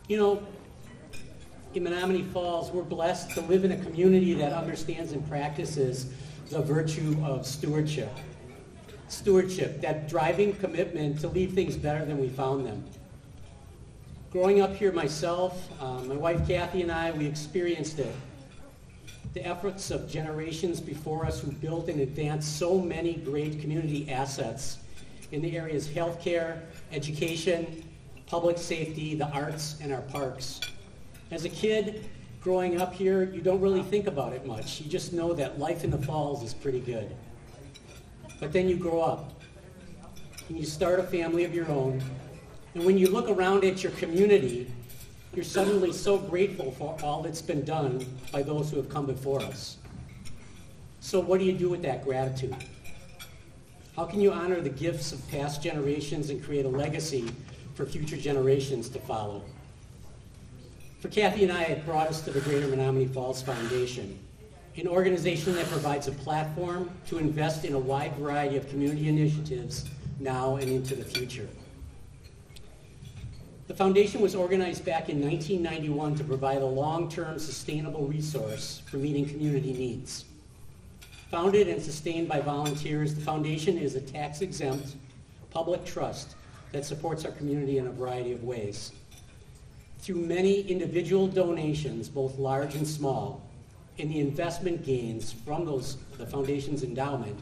You know, in Menominee Falls, we're blessed to live in a community that understands and practices the virtue of stewardship. Stewardship, that driving commitment to leave things better than we found them. Growing up here myself, my wife Kathy and I, we experienced it. The efforts of generations before us who built and advanced so many great community assets in the areas healthcare, education, public safety, the arts, and our parks. As a kid, growing up here, you don't really think about it much. You just know that life in the Falls is pretty good. But then you grow up, and you start a family of your own, and when you look around at your community, you're suddenly so grateful for all that's been done by those who have come before us. So what do you do with that gratitude? How can you honor the gifts of past generations and create a legacy for future generations to follow? For Kathy and I, it brought us to the Greater Menominee Falls Foundation, an organization that provides a platform to invest in a wide variety of community initiatives now and into the future. The foundation was organized back in 1991 to provide a long-term sustainable resource for meeting community needs. Founded and sustained by volunteers, the foundation is a tax-exempt public trust that supports our community in a variety of ways. Through many individual donations, both large and small, and the investment gains from the foundation's endowment,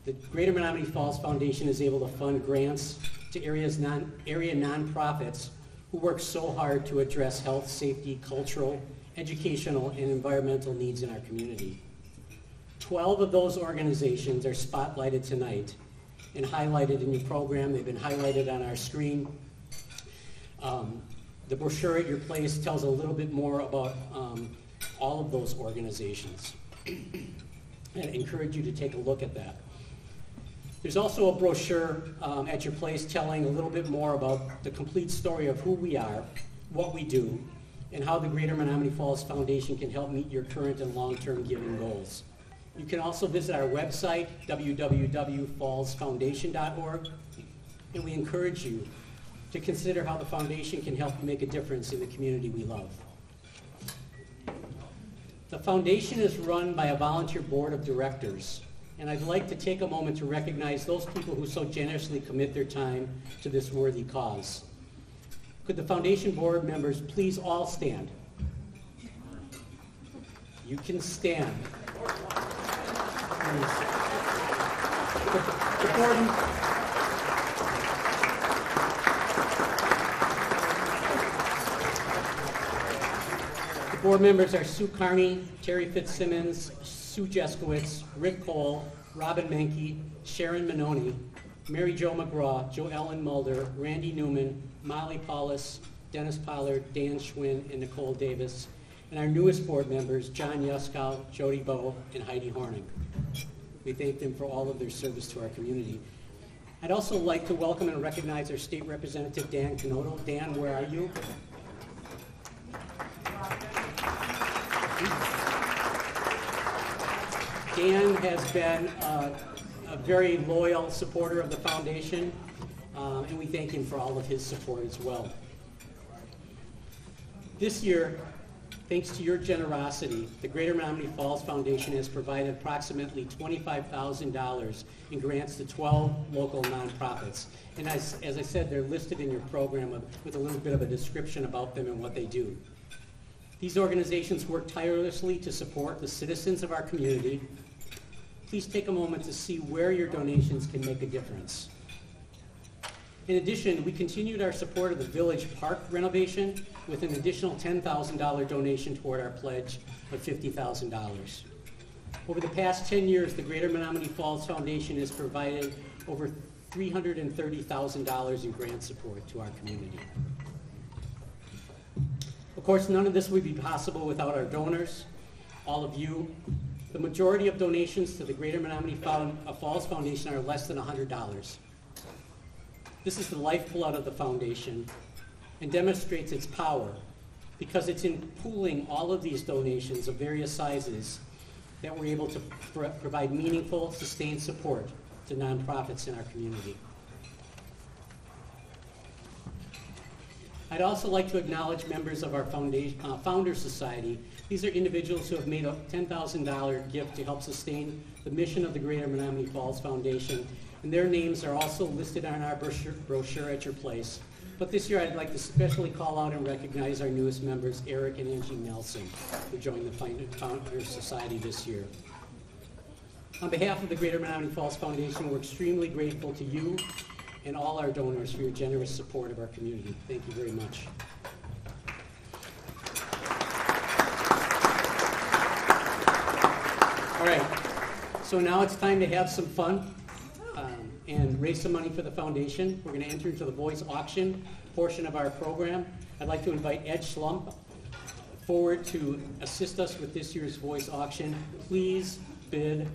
the Greater Menominee Falls Foundation is able to fund grants to area nonprofits who work so hard to address health, safety, cultural, educational, and environmental needs in our community. 12 of those organizations are spotlighted tonight and highlighted in your program. They've been highlighted on our screen. The brochure at your place tells a little bit more about all of those organizations. I encourage you to take a look at that. There's also a brochure at your place telling a little bit more about the complete story of who we are, what we do, and how the Greater Menominee Falls Foundation can help meet your current and long-term giving goals. You can also visit our website, www.fallsfoundation.org, and we encourage you to consider how the foundation can help make a difference in the community we love. The foundation is run by a volunteer board of directors, and I'd like to take a moment to recognize those people who so generously commit their time to this worthy cause. Could the foundation board members please all stand? You can stand. The board members are Sue Carney, Terry Fitzsimmons, Sue Jeskowitz, Rick Cole, Robin Menke, Sharon Manoni, Mary Jo McGraw, Jo Ellen Mulder, Randy Newman, Molly Paulus, Dennis Pollard, Dan Schwinn, and Nicole Davis, and our newest board members, John Yuskow, Jody Bowe, and Heidi Horning. We thank them for all of their service to our community. I'd also like to welcome and recognize our state representative, Dan Canoto. Dan, where are you? Dan has been a very loyal supporter of the foundation, and we thank him for all of his support as well. This year, thanks to your generosity, the Greater Menominee Falls Foundation has provided approximately $25,000 in grants to 12 local nonprofits. And as I said, they're listed in your program with a little bit of a description about them and what they do. These organizations work tirelessly to support the citizens of our community. Please take a moment to see where your donations can make a difference. In addition, we continued our support of the Village Park renovation with an additional $10,000 donation toward our pledge of $50,000. Over the past 10 years, the Greater Menominee Falls Foundation has provided over $330,000 in grant support to our community. Of course, none of this would be possible without our donors, all of you. The majority of donations to the Greater Menominee Falls Foundation are less than $100. This is the lifeblood of the foundation and demonstrates its power because it's in pooling all of these donations of various sizes that we're able to provide meaningful, sustained support to nonprofits in our community. I'd also like to acknowledge members of our Founder Society. These are individuals who have made a $10,000 gift to help sustain the mission of the Greater Menominee Falls Foundation, and their names are also listed on our brochure at your place. But this year I'd like to especially call out and recognize our newest members, Eric and Angie Nelson, who joined the Founder Society this year. On behalf of the Greater Menominee Falls Foundation, we're extremely grateful to you and all our donors for your generous support of our community. Thank you very much. All right, so now it's time to have some fun and raise some money for the foundation. We're going to enter into the voice auction portion of our program. I'd like to invite Ed Schlump forward to assist us with this year's voice auction. Please bid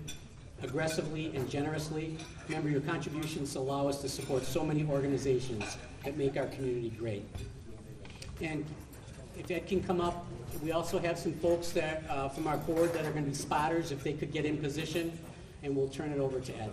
aggressively and generously. Remember, your contributions allow us to support so many organizations that make our community great. And if Ed can come up, we also have some folks that from our board that are going to be spotters, if they could get in position, and we'll turn it over to Ed.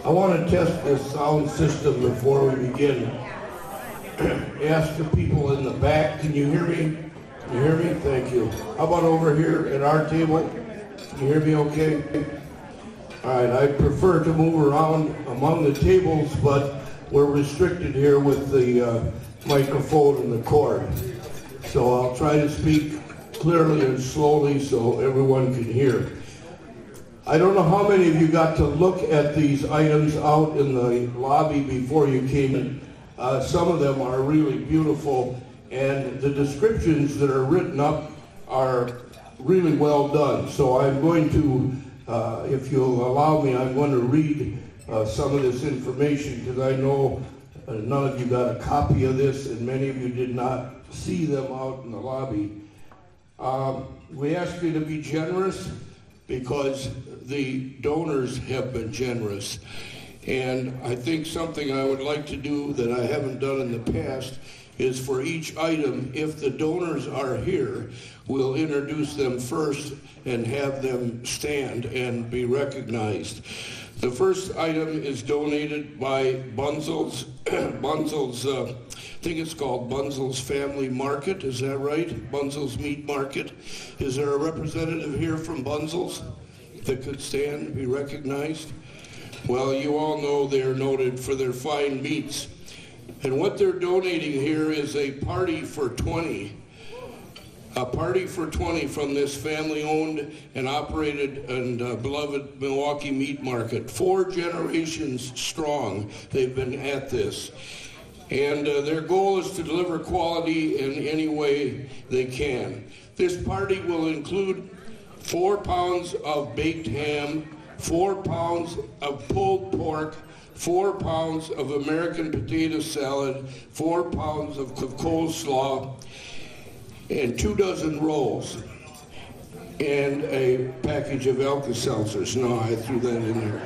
I want to test this sound system before we begin. Ask the people in the back, can you hear me? Can you hear me? Thank you. How about over here at our table? Can you hear me okay? All right, I prefer to move around among the tables, but we're restricted here with the microphone and the cord. So I'll try to speak clearly and slowly so everyone can hear. I don't know how many of you got to look at these items out in the lobby before you came in. Some of them are really beautiful, and the descriptions that are written up are really well done. So I'm going to, if you'll allow me, I'm going to read some of this information because I know none of you got a copy of this and many of you did not see them out in the lobby. We ask you to be generous because the donors have been generous. And I think something I would like to do that I haven't done in the past is for each item, if the donors are here, we'll introduce them first and have them stand and be recognized. The first item is donated by Bunzel's. Bunzel's, I think it's called Bunzel's Family Market, is that right? Bunzel's Meat Market. Is there a representative here from Bunzel's that could stand and be recognized? Well, you all know they're noted for their fine meats. And what they're donating here is a party for 20. A party for 20 from this family-owned and operated and beloved Milwaukee Meat Market. 4 generations strong they've been at this. And their goal is to deliver quality in any way they can. This party will include 4 pounds of baked ham, 4 pounds of pulled pork, 4 pounds of American potato salad, 4 pounds of coleslaw, and 2 dozen rolls, and a package of Alka-Seltzers. No, I threw that in there.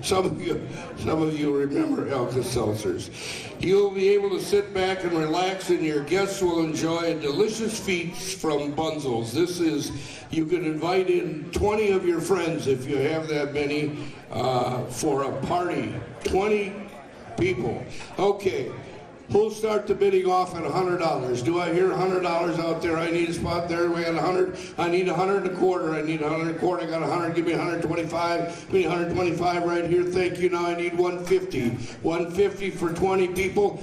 Some of you remember Alka-Seltzers. You'll be able to sit back and relax, and your guests will enjoy a delicious feast from Bunzel's. This is, you can invite in 20 of your friends if you have that many for a party. 20 people. Okay. Who'll start the bidding off at $100? Do I hear $100 out there? I need a spot there. We got 100. I need 100 and a quarter. I need 100 and a quarter. I got 100. Give me 125. Give me 125 right here. Thank you. Now I need 150. 150 for 20 people.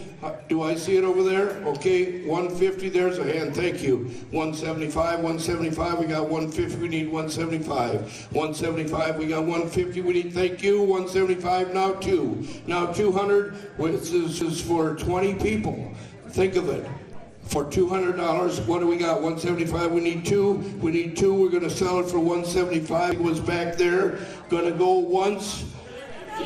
Do I see it over there? Okay, 150. There's a hand. Thank you. 175. 175. We got 150. We need 175. 175. We got 150. We need. Thank you. 175. Now 2. Now 200. This is for 20 people. Think of it. for $200. What do we got? 175. We need two. We need two. We're going to sell it for 175. It was back there. Going to go once.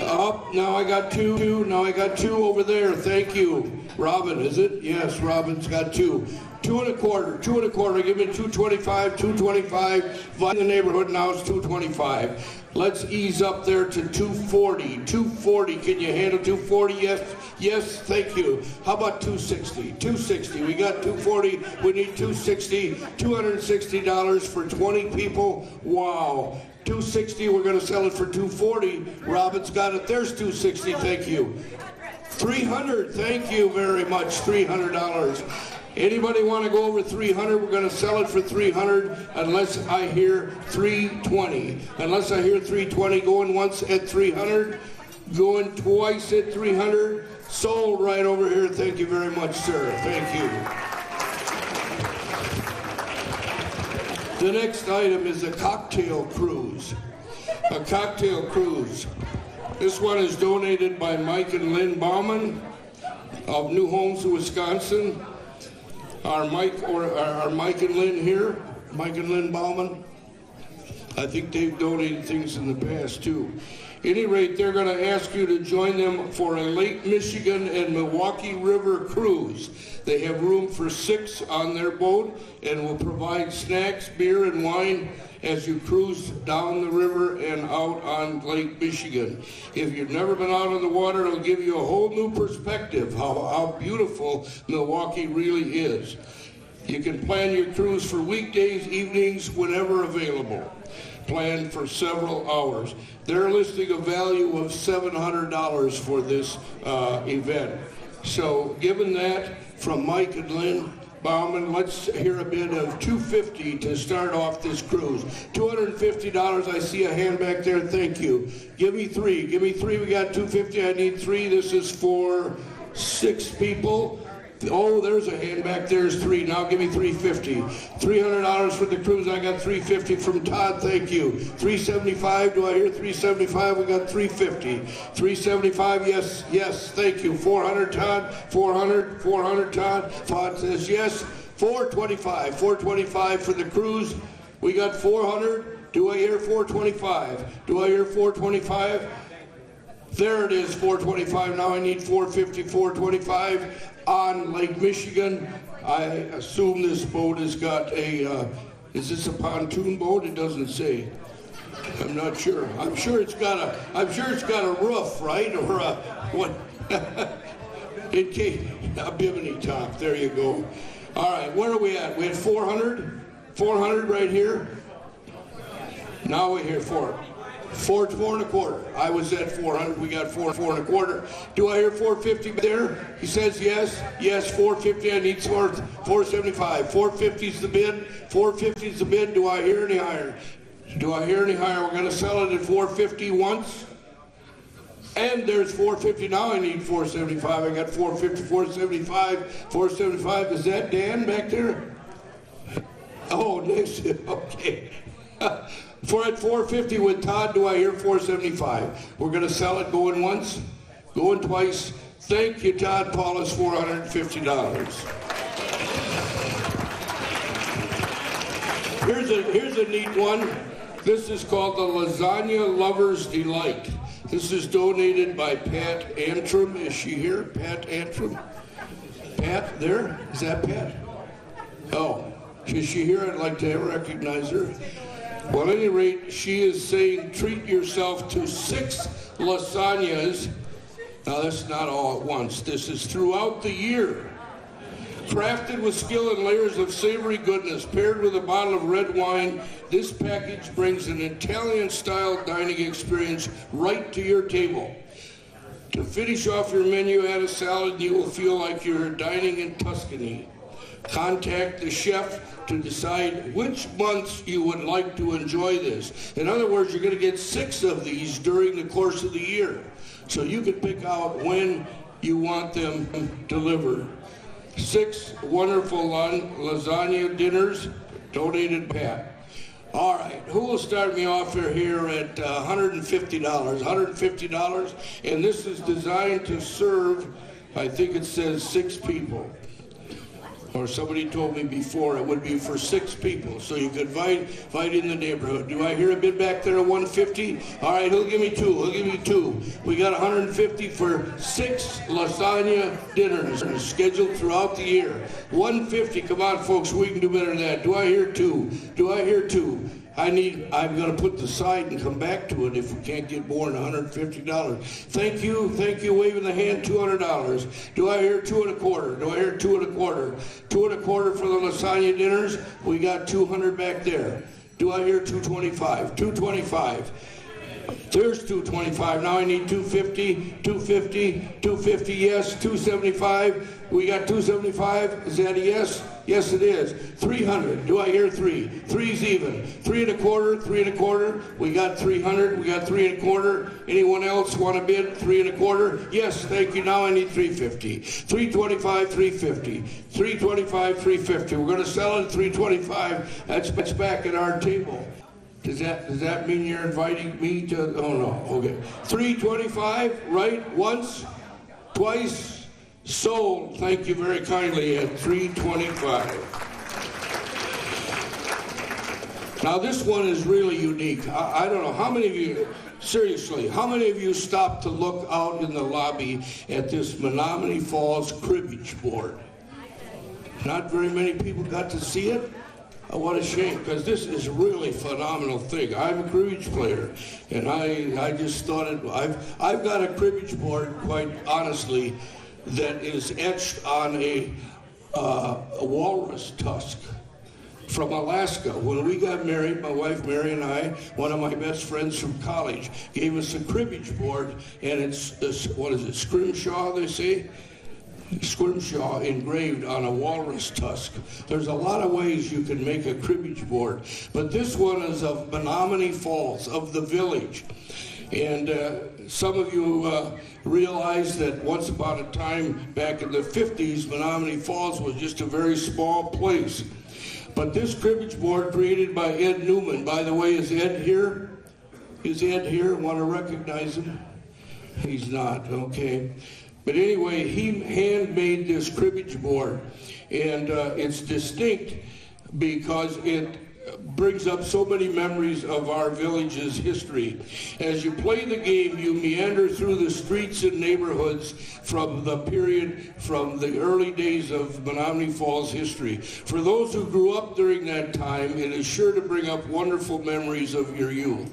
Up. Now I got two. Now I got two over there. Thank you. Robin, is it? Yes, Robin's got two. 2 1/4. 2 1/4. Give me 225. 225. In the neighborhood now it's 225. Let's ease up there to 240. 240. Can you handle 240? Yes. Yes. Thank you. How about 260? 260. We got 240. We need 260. $260 for 20 people. Wow. 260. We're going to sell it for 240. Robin's got it. There's 260. Thank you. 300. Thank you very much. $300. Anybody want to go over 300? We're going to sell it for 300 unless I hear 320. Unless I hear 320. Going once at 300. Going twice at 300. Sold right over here. Thank you very much, sir. Thank you. The next item is a cocktail cruise. A cocktail cruise. This one is donated by Mike and Lynn Bauman of New Homes, Wisconsin. Are Mike and Lynn here? Mike and Lynn Bauman? I think they've donated things in the past too. At any rate, they're going to ask you to join them for a Lake Michigan and Milwaukee River cruise. They have room for 6 on their boat and will provide snacks, beer, and wine as you cruise down the river and out on Lake Michigan. If you've never been out on the water, it'll give you a whole new perspective how beautiful Milwaukee really is. You can plan your cruise for weekdays, evenings, whenever available. Plan for several hours. They're listing a value of $700 for this event. So given that from Mike and Lynn Bauman, let's hear a bit of $250 to start off this cruise. $250, I see a hand back there, thank you. Give me 3, we got $250, I need 3, this is for 6 people. Oh, there's a hand back, there's 3, now give me $350. $300 for the cruise, I got $350 from Todd, thank you. $375, do I hear $375? We got $350. $375, yes, thank you. $400, Todd, $400, Todd. Todd says yes. $425 for the cruise. We got $400. Do I hear $425? Do I hear $425? There it is, $425. Now I need $450, $425 on Lake Michigan. I assume this boat has got a, is this a pontoon boat? It doesn't say. I'm not sure. I'm sure it's got a roof, right? Or a, what? In case, a bimini top, there you go. All right, where are we at? We had 400? 400 right here? Now we're here for 4 1/4. I was at 400. We got 4 1/4. Do I hear 450 there? He says yes. Yes, 450. I need 475. 450 is the bid. 450 is the bid. Do I hear any higher? Do I hear any higher? We're going to sell it at 450 once. And there's 450. Now I need 475. I got 450, 475, 475. Is that Dan back there? Oh, next. Okay. For at 450 with Todd, do I hear 475? We're going to sell it going once, going twice. Thank you, Todd. Paula's $450. Here's a neat one. This is called the Lasagna Lover's Delight. This is donated by Pat Antrim. Is she here? Pat Antrim? Pat, there? Is that Pat? Oh, is she here? I'd like to recognize her. Well, at any rate, she is saying treat yourself to 6 lasagnas. Now, that's not all at once. This is throughout the year. Crafted with skill and layers of savory goodness, paired with a bottle of red wine, this package brings an Italian-style dining experience right to your table. To finish off your menu, add a salad, and you will feel like you're dining in Tuscany. Contact the chef to decide which months you would like to enjoy this. In other words, you're going to get 6 of these during the course of the year. So you can pick out when you want them delivered. 6 wonderful lasagna dinners, donated Pat. All right, who will start me off here at $150? $150, and this is designed to serve, I think it says 6 people. or somebody told me before it would be for 6 people, so you could invite in the neighborhood. Do I hear a bid back there at 150? All right, he'll give me 2. He'll give me 2. We got 150 for 6 lasagna dinners scheduled throughout the year. 150. Come on, folks, we can do better than that. Do I hear 2? Do I hear 2? I'm going to put the side and come back to it if we can't get more than $150. Thank you, waving the hand, $200. Do I hear 2 1/4? Do I hear 2 1/4? 2 1/4 for the lasagna dinners. We got 200 back there. Do I hear 225? 225. There's 225. Now I need 250, 250, 250, yes, 275. We got 275. Is that a yes? Yes, it is. 300. Do I hear 3? 3's even. 3 1/4, 3 1/4. We got 300. We got 3 1/4. Anyone else want to bid 3 1/4? Yes, thank you. Now I need 350. 325, 350. 325, 350. We're going to sell it at 325. That's back at our table. Does that mean you're inviting me to? Oh no. Okay. 325, right? Once, twice, sold. Thank you very kindly at 325. Now this one is really unique. I don't know how many of you, seriously, how many of you stopped to look out in the lobby at this Menominee Falls cribbage board? Not very many people got to see it. Oh, what a shame, because this is really a phenomenal thing. I'm a cribbage player, and I just thought I've got a cribbage board, quite honestly, that is etched on a walrus tusk from Alaska. When we got married, my wife Mary and I, one of my best friends from college, gave us a cribbage board, and it's what is it, scrimshaw, they say? Scrimshaw engraved on a walrus tusk. There's a lot of ways you can make a cribbage board, but this one is of Menominee Falls, of the village. And some of you realize that once upon a time, back in the 50s, Menominee Falls was just a very small place. But this cribbage board created by Ed Newman, by the way, is Ed here? Is Ed here? Want to recognize him? He's not, okay. But anyway, he handmade this cribbage board, and it's distinct because it brings up so many memories of our village's history. As you play the game, you meander through the streets and neighborhoods from the early days of Menominee Falls history. For those who grew up during that time, it is sure to bring up wonderful memories of your youth.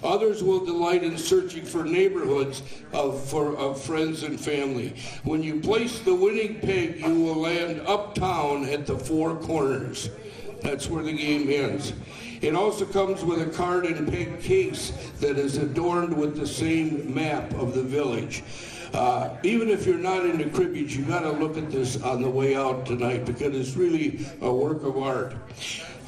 Others will delight in searching for neighborhoods of friends and family. When you place the winning peg, you will land uptown at the Four Corners. That's where the game ends. It also comes with a card and peg case that is adorned with the same map of the village. Even if you're not into cribbage, you got to look at this on the way out tonight because it's really a work of art.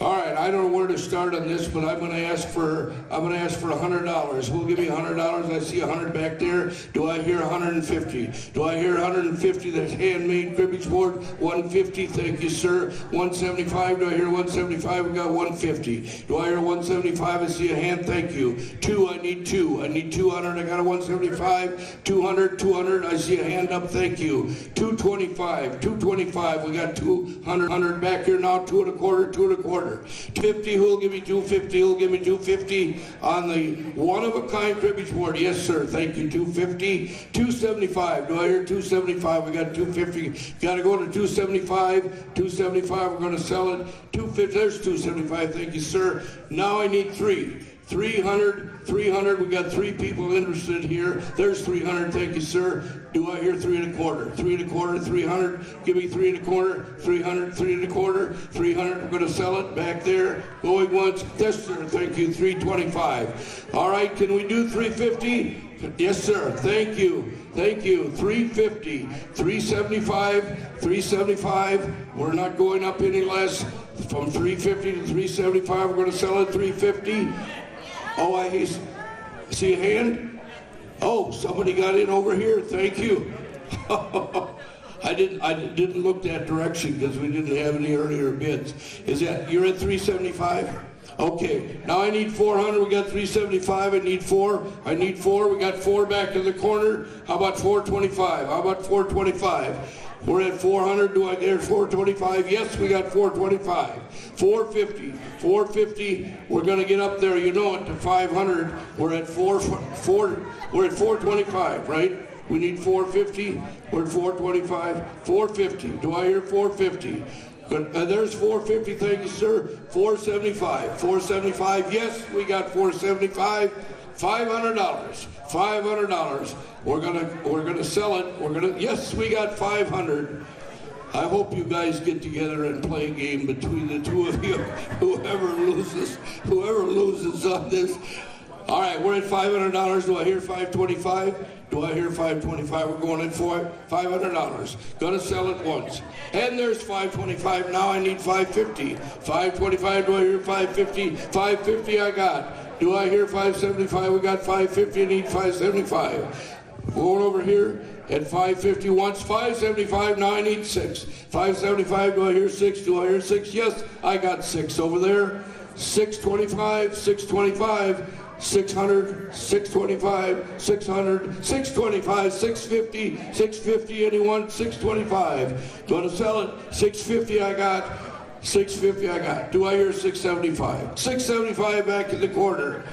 All right, I don't know where to start on this, but I'm going to ask for $100. Who'll give me $100? I see 100 back there. Do I hear 150? Do I hear 150? That's handmade cribbage board. 150. Thank you, sir. 175. Do I hear 175? We got 150. Do I hear 175? I see a hand. Thank you. 2. I need 2. I need 200. I got a 175. 200. 200. I see a hand up. Thank you. 225. 225. We got 200. 100 back here now. 2 1/4. 2 1/4. 250, who'll give me 250? Who'll give me 250 on the one-of-a-kind cribbage board? Yes, sir. Thank you. 250. 275. Do I hear 275? We got 250. Got to go to 275. 275. We're going to sell it. 250. There's 275. Thank you, sir. Now I need 3. 300, 300. We got 3 people interested here. There's 300. Thank you, sir. Do I hear 3 1/4? 3 1/4, 300. Give me 3 1/4, 300, 3 1/4, 300. We're going to sell it back there. Going once. Yes, sir. Thank you. 325. All right. Can we do 350? Yes, sir. Thank you. Thank you. 350, 375, 375. We're not going up any less. From 350 to 375, we're going to sell it 350. Oh, I see a hand. Oh, somebody got in over here. Thank you. I didn't look that direction because we didn't have any earlier bids. Is that you're at 375? Okay. Now I need 400. We got 375. I need 4. I need 4. We got 4 back in the corner. How about 425? How about 425? We're at 400. Do I get 425? Yes, we got 425. 450. 450. We're going to get up there, you know it, to 500. We're at we're at 425, right? We need 450. We're at 425. 450. Do I hear 450? Good. There's 450. Thank you, sir. 475. 475. Yes, we got 475. $500. $500. We're gonna sell it. Yes, we got 500. I hope you guys get together and play a game between the two of you. Whoever loses on this. All right, we're at $500. Do I hear 525? Do I hear 525? We're going in for it. $500. Gonna sell it once. And there's 525. Now I need 550. 525. Do I hear 550? 550 I got. Do I hear 575? We got 550. I need 575. Going over here at 550 once. 575. Now I need 6. 575. Do I hear 6? Do I hear 6? Yes, I got 6 over there. 625. 625. 600, 625, 600, 625, 650, 650, anyone? 625. Gonna sell it. 650 I got. 650 I got. Do I hear 675? 675 back in the corner.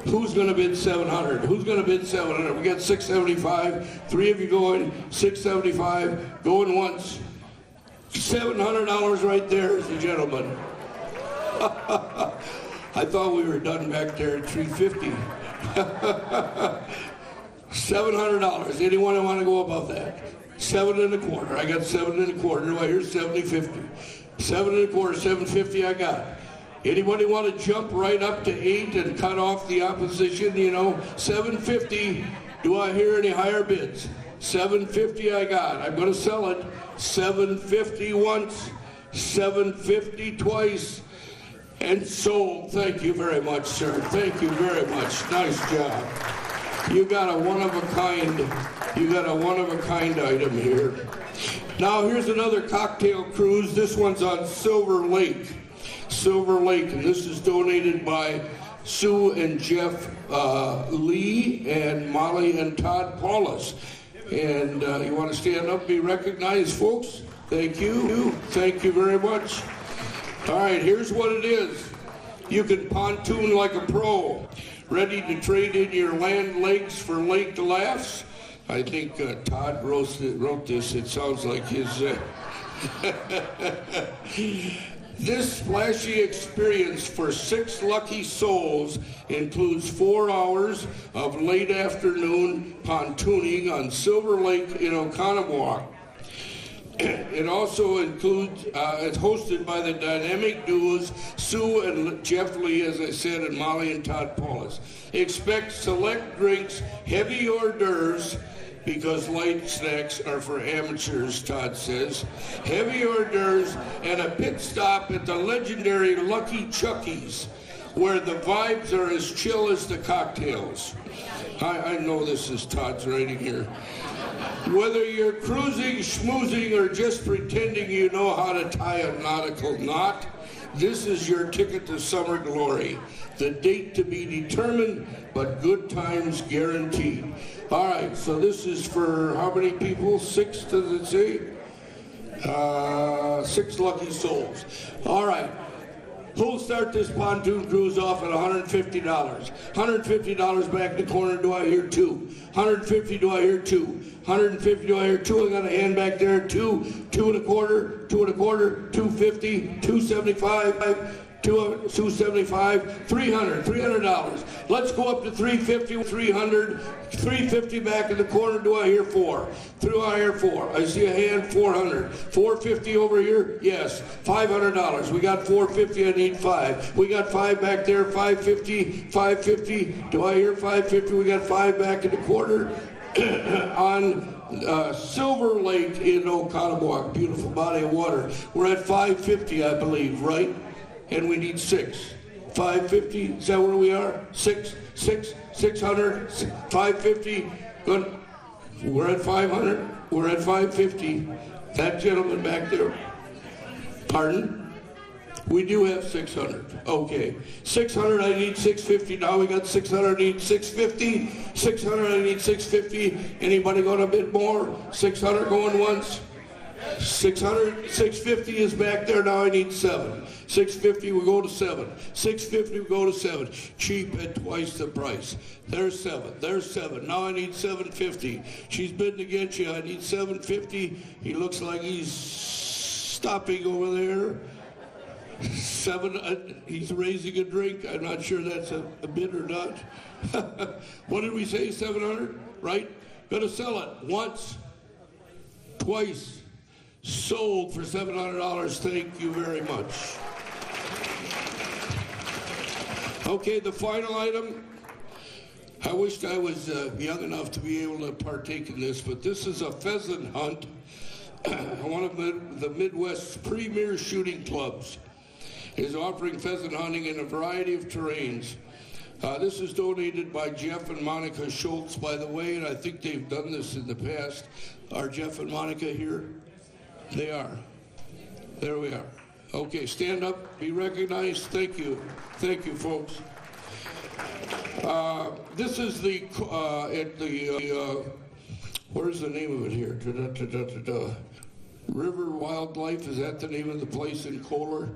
Who's gonna bid 700? Who's gonna bid 700? We got 675. 3 of you going. 675. Going once. $700 right there, ladies and gentlemen. I thought we were done back there at 350. $700. Anyone want to go above that? 7 1/4. I got 7 1/4. Do I hear 750? 7 1/4, 750 I got. Anybody want to jump right up to 8 and cut off the opposition? You know, 750. Do I hear any higher bids? 750 I got. I'm going to sell it. 750 once. 750 twice. And sold. Thank you very much, sir. Thank you very much. Nice job. You got a one-of-a-kind item here. Now here's another cocktail cruise. This one's on Silver Lake. Silver Lake, and this is donated by Sue and Jeff Lee and Molly and Todd Paulus. And you want to stand up, be recognized, folks? Thank you. Thank you very much. All right, here's what it is. You can pontoon like a pro. Ready to trade in your land legs for lake laughs? I think Todd wrote this. It sounds like his... This splashy experience for 6 lucky souls includes 4 hours of late afternoon pontooning on Silver Lake in Oconomowoc. It also includes, it's hosted by the dynamic duos Sue and Jeff Lee, as I said, and Molly and Todd Paulus. Expect select drinks, heavy hors d'oeuvres, because light snacks are for amateurs, Todd says. Heavy hors d'oeuvres and a pit stop at the legendary Lucky Chucky's, where the vibes are as chill as the cocktails. I know this is Todd's writing here. Whether you're cruising, schmoozing, or just pretending you know how to tie a nautical knot, this is your ticket to summer glory. The date to be determined, but good times guaranteed. All right, so this is for how many people? 6, does it say? 6 lucky souls. All right. Who'll start this pontoon cruise off at $150? $150 back in the corner. Do I hear 2? $150. Do I hear 2? $150. Do I hear 2? I got a hand back there. 2, 2 1/4, 2 1/4, 250, 275. 275, $300. Let's go up to 350, 300, 350 back in the corner. Do I hear 4? Do I hear 4? I see a hand. 400, 450 over here. Yes, $500. We got 450. I need 5. We got 5 back there. 550, 550. Do I hear 550? We got 5 back in the corner on Silver Lake in Oconomowoc. Beautiful body of water. We're at 550, I believe, right? And we need 6. 550, is that where we are? 600, 550. Good. We're at 500. We're at 550. That gentleman back there. Pardon? We do have 600. Okay. 600, I need 650. Now we got 600, I need 650. 600, I need 650. Anybody going a bit more? 600 going once. 600, 650 is back there. Now I need 7. 650, we go to 7. 650, we go to 7. Cheap at twice the price. There's 7. There's 7. Now I need 750. She's bidding against you. I need 750. He looks like he's stopping over there. 7. He's raising a drink. I'm not sure that's a bid or not. What did we say? 700, right? Gonna sell it once, twice. Sold for $700. Thank you very much. Okay, the final item. I wished I was young enough to be able to partake in this, but this is a pheasant hunt. One of the Midwest's premier shooting clubs is offering pheasant hunting in a variety of terrains. This is donated by Jeff and Monica Schultz, by the way, and I think they've done this in the past. Are Jeff and Monica here? They are. There we are. Okay, stand up, be recognized. Thank you. Thank you, folks. This is the, where's the name of it here? River Wildlife, is that the name of the place in Kohler?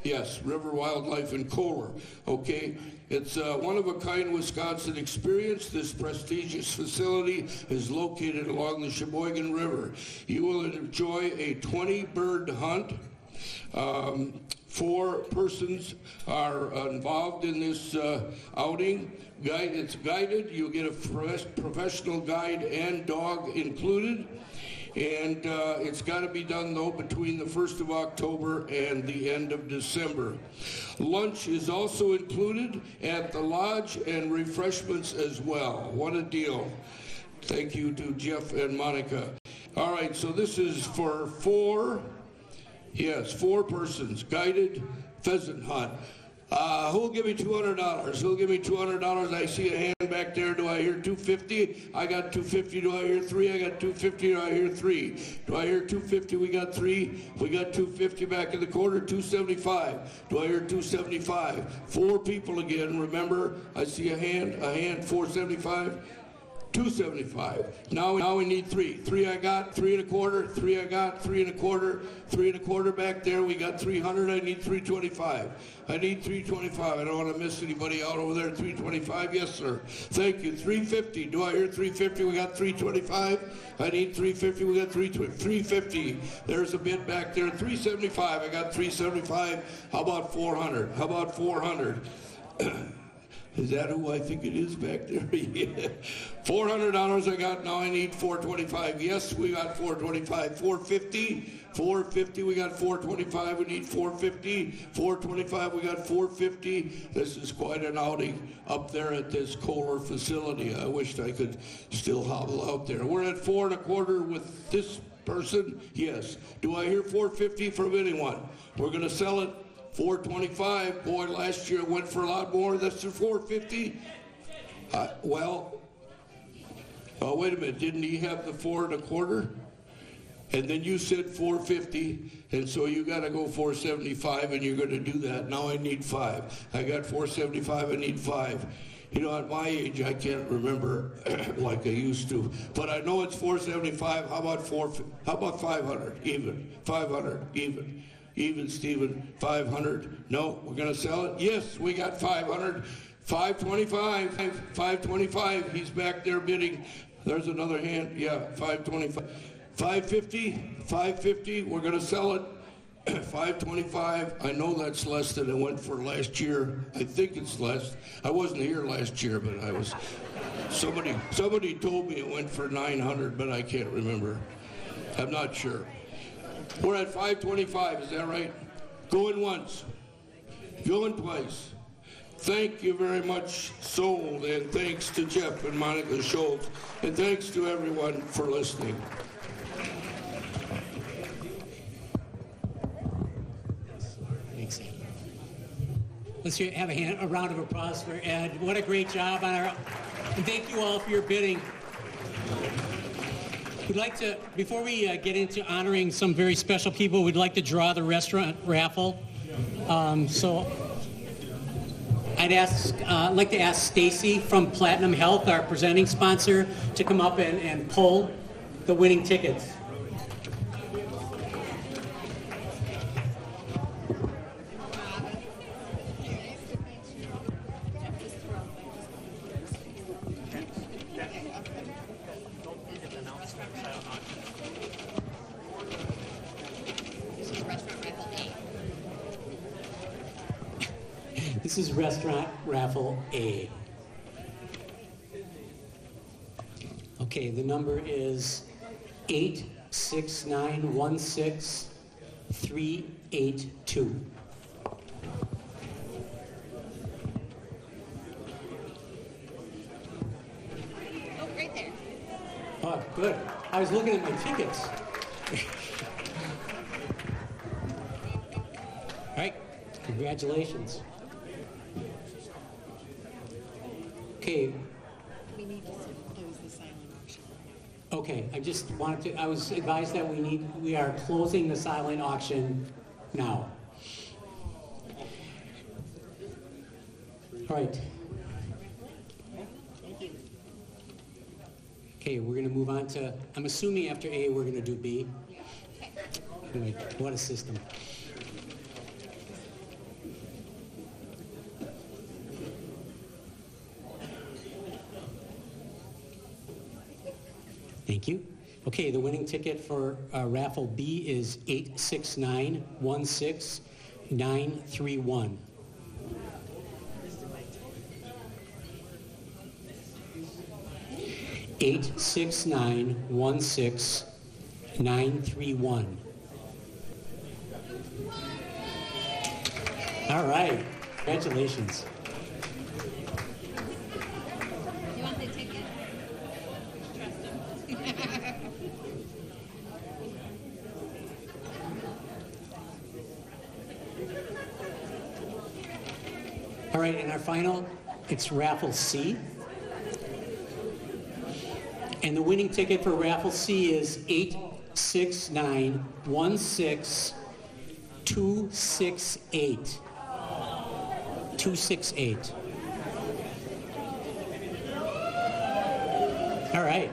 Yes, River Wildlife in Kohler. Okay, it's a one-of-a-kind Wisconsin experience. This prestigious facility is located along the Sheboygan River. You will enjoy a 20-bird hunt. 4 persons are involved in this outing. It's guided. You'll get a professional guide and dog included. And it's got to be done, though, between the 1st of October and the end of December. Lunch is also included at the lodge and refreshments as well. What a deal. Thank you to Jeff and Monica. All right, so this is for 4 persons, guided pheasant hunt. Who'll give me $200? Who'll give me $200? I see a hand back there. Do I hear 250? I got 250. Do I hear 3? I got 250. Do I hear 3? Do I hear 250? We got 3. We got 250 back in the corner. 275. Do I hear 275? 4 people again. Remember, I see a hand. 475. 275. Now we need 3. 3 I got, 3 1/4, 3 I got, 3 1/4, 3 1/4 back there. We got 300. I need 325. I need 325. I don't want to miss anybody out over there. 325. Yes, sir. Thank you. 350. Do I hear 350? We got 325. I need 350. We got 350. There's a bid back there. 375. I got 375. How about 400? How about 400? Is that who I think it is back there? Yeah. $400 I got. Now I need 425. Yes, we got 425. 450. 450. We got 425. We need 450. 425. We got 450. This is quite an outing up there at this Kohler facility. I wished I could still hobble out there. We're at 4 1/4 with this person. Yes. Do I hear 450 from anyone? We're going to sell it. 425. Boy, last year it went for a lot more. That's the 450. Well, oh, wait a minute. Didn't he have the 4 1/4? And then you said 450, and so you got to go 475, and you're going to do that. Now I need 5. I got 475. I need 5. You know, at my age, I can't remember like I used to. But I know it's 475. How about 500? Even. 500. Even. Even, Stephen, 500. No, we're going to sell it? Yes, we got 500. 525. 525. He's back there bidding. There's another hand. Yeah, 525. 550. 550. We're going to sell it. 525. I know that's less than it went for last year. I think it's less. I wasn't here last year, but I was. Somebody told me it went for 900, but I can't remember. I'm not sure. We're at 525, is that right? Going once, going twice. Thank you very much, sold, and thanks to Jeff and Monica Schultz, and thanks to everyone for listening. Thanks. Let's have a round of applause for Ed. What a great job on our, and thank you all for your bidding. We'd like to, before we get into honoring some very special people, we'd like to draw the restaurant raffle. So I'd like to ask Stacy from Platinum Health, our presenting sponsor, to come up and pull the winning tickets. This is restaurant raffle A. Okay, the number is 86916-382. Oh, right there. Oh, good. I was looking at my tickets. All right, congratulations. Okay. We need to close the silent auction. Okay, I just wanted to, I was advised that we are closing the silent auction now. All right. Thank you. Okay, we're gonna move on to, I'm assuming after A, we're gonna do B. Anyway, what a system. Thank you. Okay, the winning ticket for raffle B is 86916-931. Eight 86916-931. All right, congratulations. You want the ticket? Trust him. All right, and our final, it's raffle C. And the winning ticket for raffle C is 86916-268. 268. All right.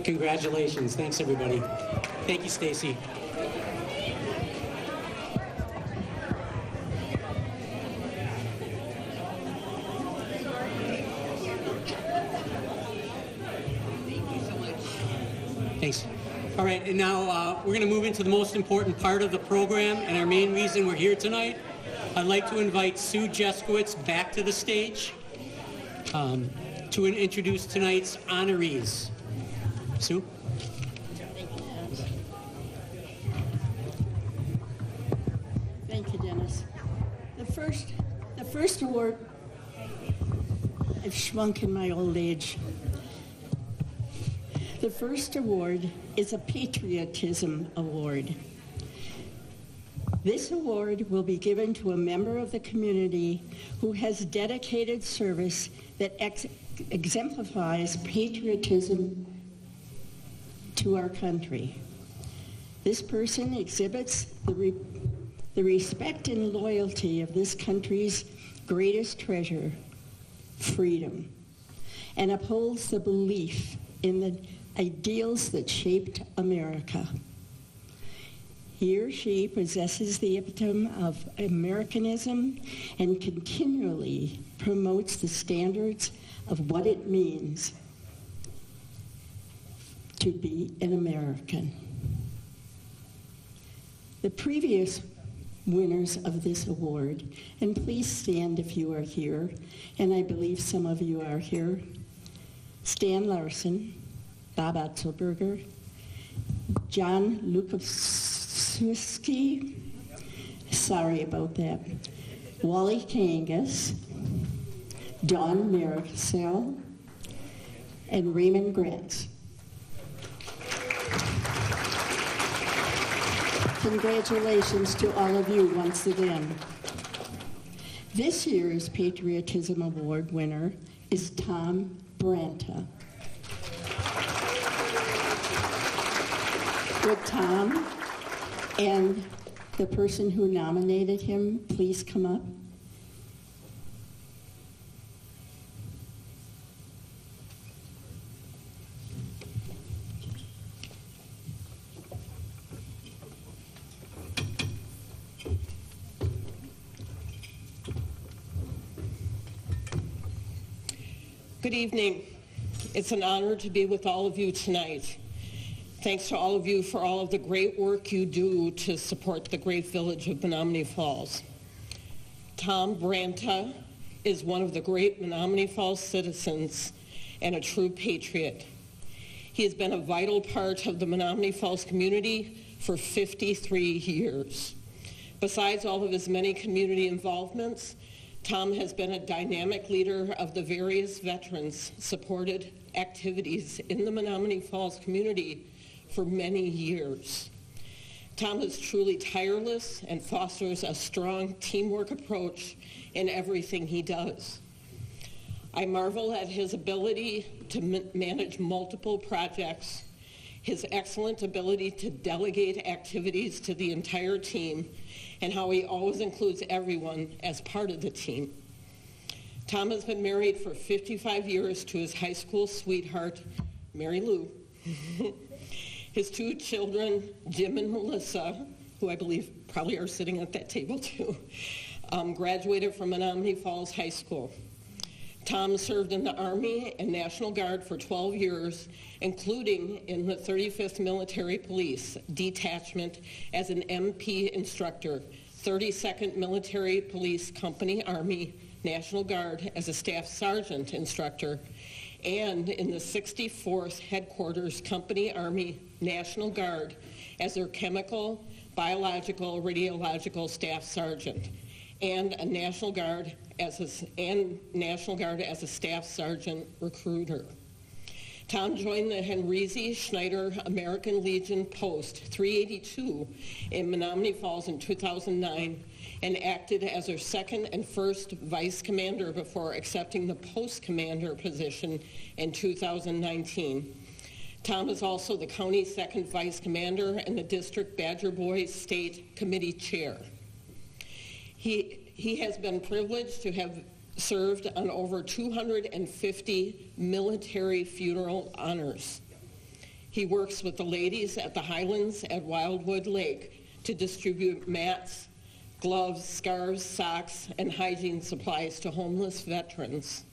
Congratulations. Thanks, everybody. Thank you, Stacy. Thanks. All right, and now we're going to move into the most important part of the program and our main reason we're here tonight. I'd like to invite Sue Jeskowitz back to the stage to introduce tonight's honorees. Sue? Thank you, Dennis. The first award, I've shrunk in my old age. The first award is a Patriotism Award. This award will be given to a member of the community who has dedicated service that exemplifies patriotism to our country. This person exhibits the respect and loyalty of this country's greatest treasure, freedom, and upholds the belief in the ideals that shaped America. He or she possesses the epitome of Americanism and continually promotes the standards of what it means to be an American. The previous winners of this award, and please stand if you are here, and I believe some of you are here, Stan Larson, Bob Otzelberger, John Lukowski, sorry about that, Wally Kangas, Dawn Maricel, and Raymond Gratz. Congratulations to all of you once again. This year's Patriotism Award winner is Tom Branta. Would Tom and the person who nominated him please come up? Good evening. It's an honor to be with all of you tonight. Thanks to all of you for all of the great work you do to support the great village of Menominee Falls. Tom Branta is one of the great Menominee Falls citizens and a true patriot. He has been a vital part of the Menominee Falls community for 53 years. Besides all of his many community involvements, Tom has been a dynamic leader of the various veterans-supported activities in the Menominee Falls community for many years. Tom is truly tireless and fosters a strong teamwork approach in everything he does. I marvel at his ability to manage multiple projects, his excellent ability to delegate activities to the entire team, and how he always includes everyone as part of the team. Tom has been married for 55 years to his high school sweetheart, Mary Lou. His two children, Jim and Melissa, who I believe probably are sitting at that table too, graduated from Menominee Falls High School. Tom served in the Army and National Guard for 12 years, including in the 35th Military Police Detachment as an MP instructor, 32nd Military Police Company Army National Guard as a Staff Sergeant instructor, and in the 64th Headquarters Company Army National Guard as their Chemical, Biological, Radiological Staff Sergeant, and a National Guard as a Staff Sergeant recruiter. Tom joined the Henry Schneider American Legion Post 382 in Menominee Falls in 2009 and acted as their second and first vice commander before accepting the post commander position in 2019. Tom is also the county's second vice commander and the District Badger Boys State Committee chair. He has been privileged to have served on over 250 military funeral honors. He works with the ladies at the Highlands at Wildwood Lake to distribute mats, gloves, scarves, socks, and hygiene supplies to homeless veterans.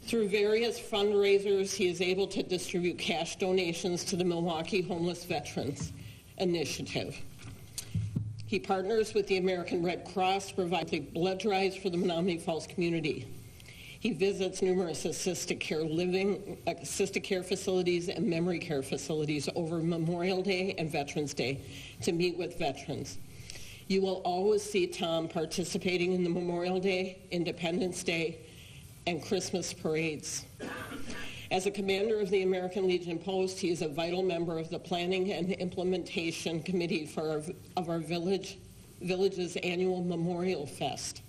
Through various fundraisers, he is able to distribute cash donations to the Milwaukee Homeless Veterans Initiative. He partners with the American Red Cross to provide blood drives for the Menominee Falls community. He visits numerous assisted care facilities and memory care facilities over Memorial Day and Veterans Day to meet with veterans. You will always see Tom participating in the Memorial Day, Independence Day, and Christmas parades. As a commander of the American Legion Post, he is a vital member of the Planning and Implementation Committee of our village's annual Memorial Fest.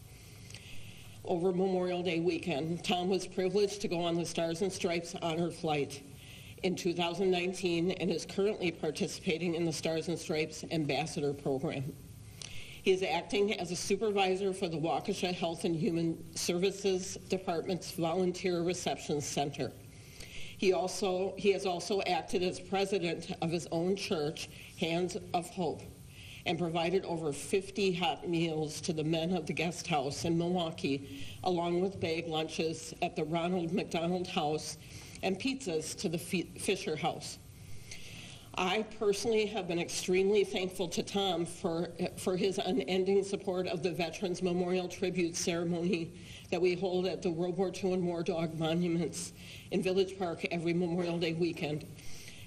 Over Memorial Day weekend, Tom was privileged to go on the Stars and Stripes Honor Flight in 2019 and is currently participating in the Stars and Stripes Ambassador Program. He is acting as a supervisor for the Waukesha Health and Human Services Department's Volunteer Reception Center. He has also acted as president of his own church, Hands of Hope, and provided over 50 hot meals to the men of the guest house in Milwaukee, along with bag lunches at the Ronald McDonald House and pizzas to the Fisher House. I personally have been extremely thankful to Tom for his unending support of the Veterans Memorial Tribute Ceremony that we hold at the World War II and War Dog Monuments in Village Park every Memorial Day weekend.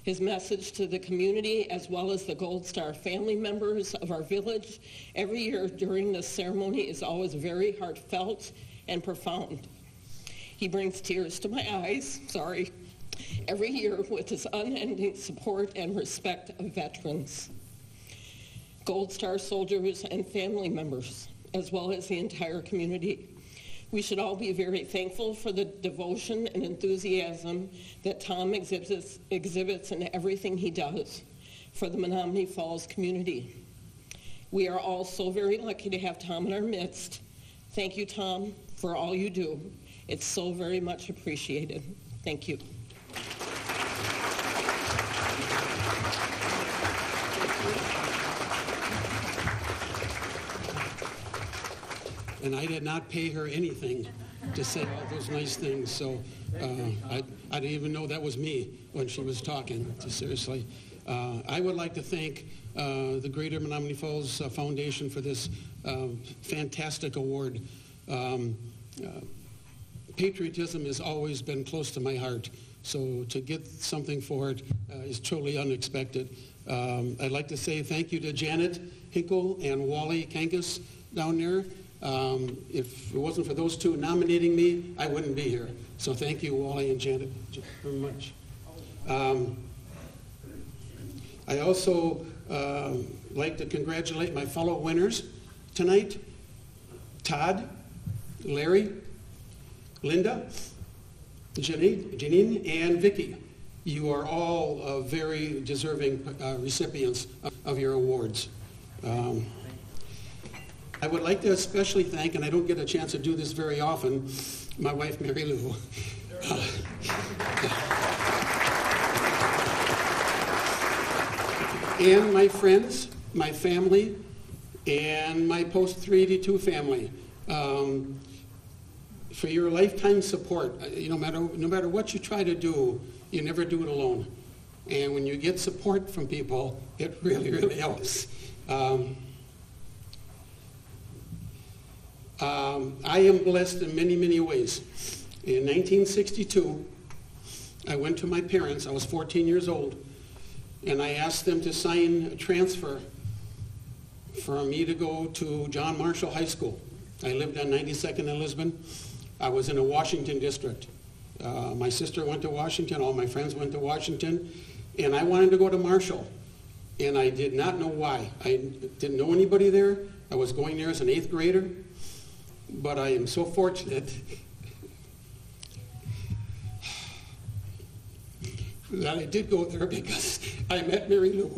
His message to the community, as well as the Gold Star family members of our village every year during this ceremony, is always very heartfelt and profound. He brings tears to my eyes, every year with his unending support and respect of veterans, Gold Star soldiers and family members, as well as the entire community. We should all be very thankful for the devotion and enthusiasm that Tom exhibits in everything he does for the Menominee Falls community. We are all so very lucky to have Tom in our midst. Thank you, Tom, for all you do. It's so very much appreciated. Thank you. And I did not pay her anything to say all those nice things, so I didn't even know that was me when she was talking, seriously. I would like to thank the Greater Menominee Falls Foundation for this fantastic award. Patriotism has always been close to my heart, so to get something for it is truly unexpected. I'd like to say thank you to Janet Hinkle and Wally Kankas down there. If it wasn't for those two nominating me, I wouldn't be here. So thank you, Wally and Janet, very much. I also like to congratulate my fellow winners tonight, Todd, Larry, Linda, Janine, and Vicki. You are all very deserving recipients of your awards. I would like to especially thank, and I don't get a chance to do this very often, my wife, Mary Lou. And my friends, my family, and my post-382 family. For your lifetime support. No matter what you try to do, you never do it alone. And when you get support from people, it really, really helps. I am blessed in many, many ways. In 1962, I went to my parents. I was 14 years old, and I asked them to sign a transfer for me to go to John Marshall High School. I lived on 92nd and Lisbon. I was in a Washington district. My sister went to Washington, all my friends went to Washington, and I wanted to go to Marshall. And I did not know why. I didn't know anybody there. I was going there as an 8th grader. But I am so fortunate that I did go there because I met Mary Lou.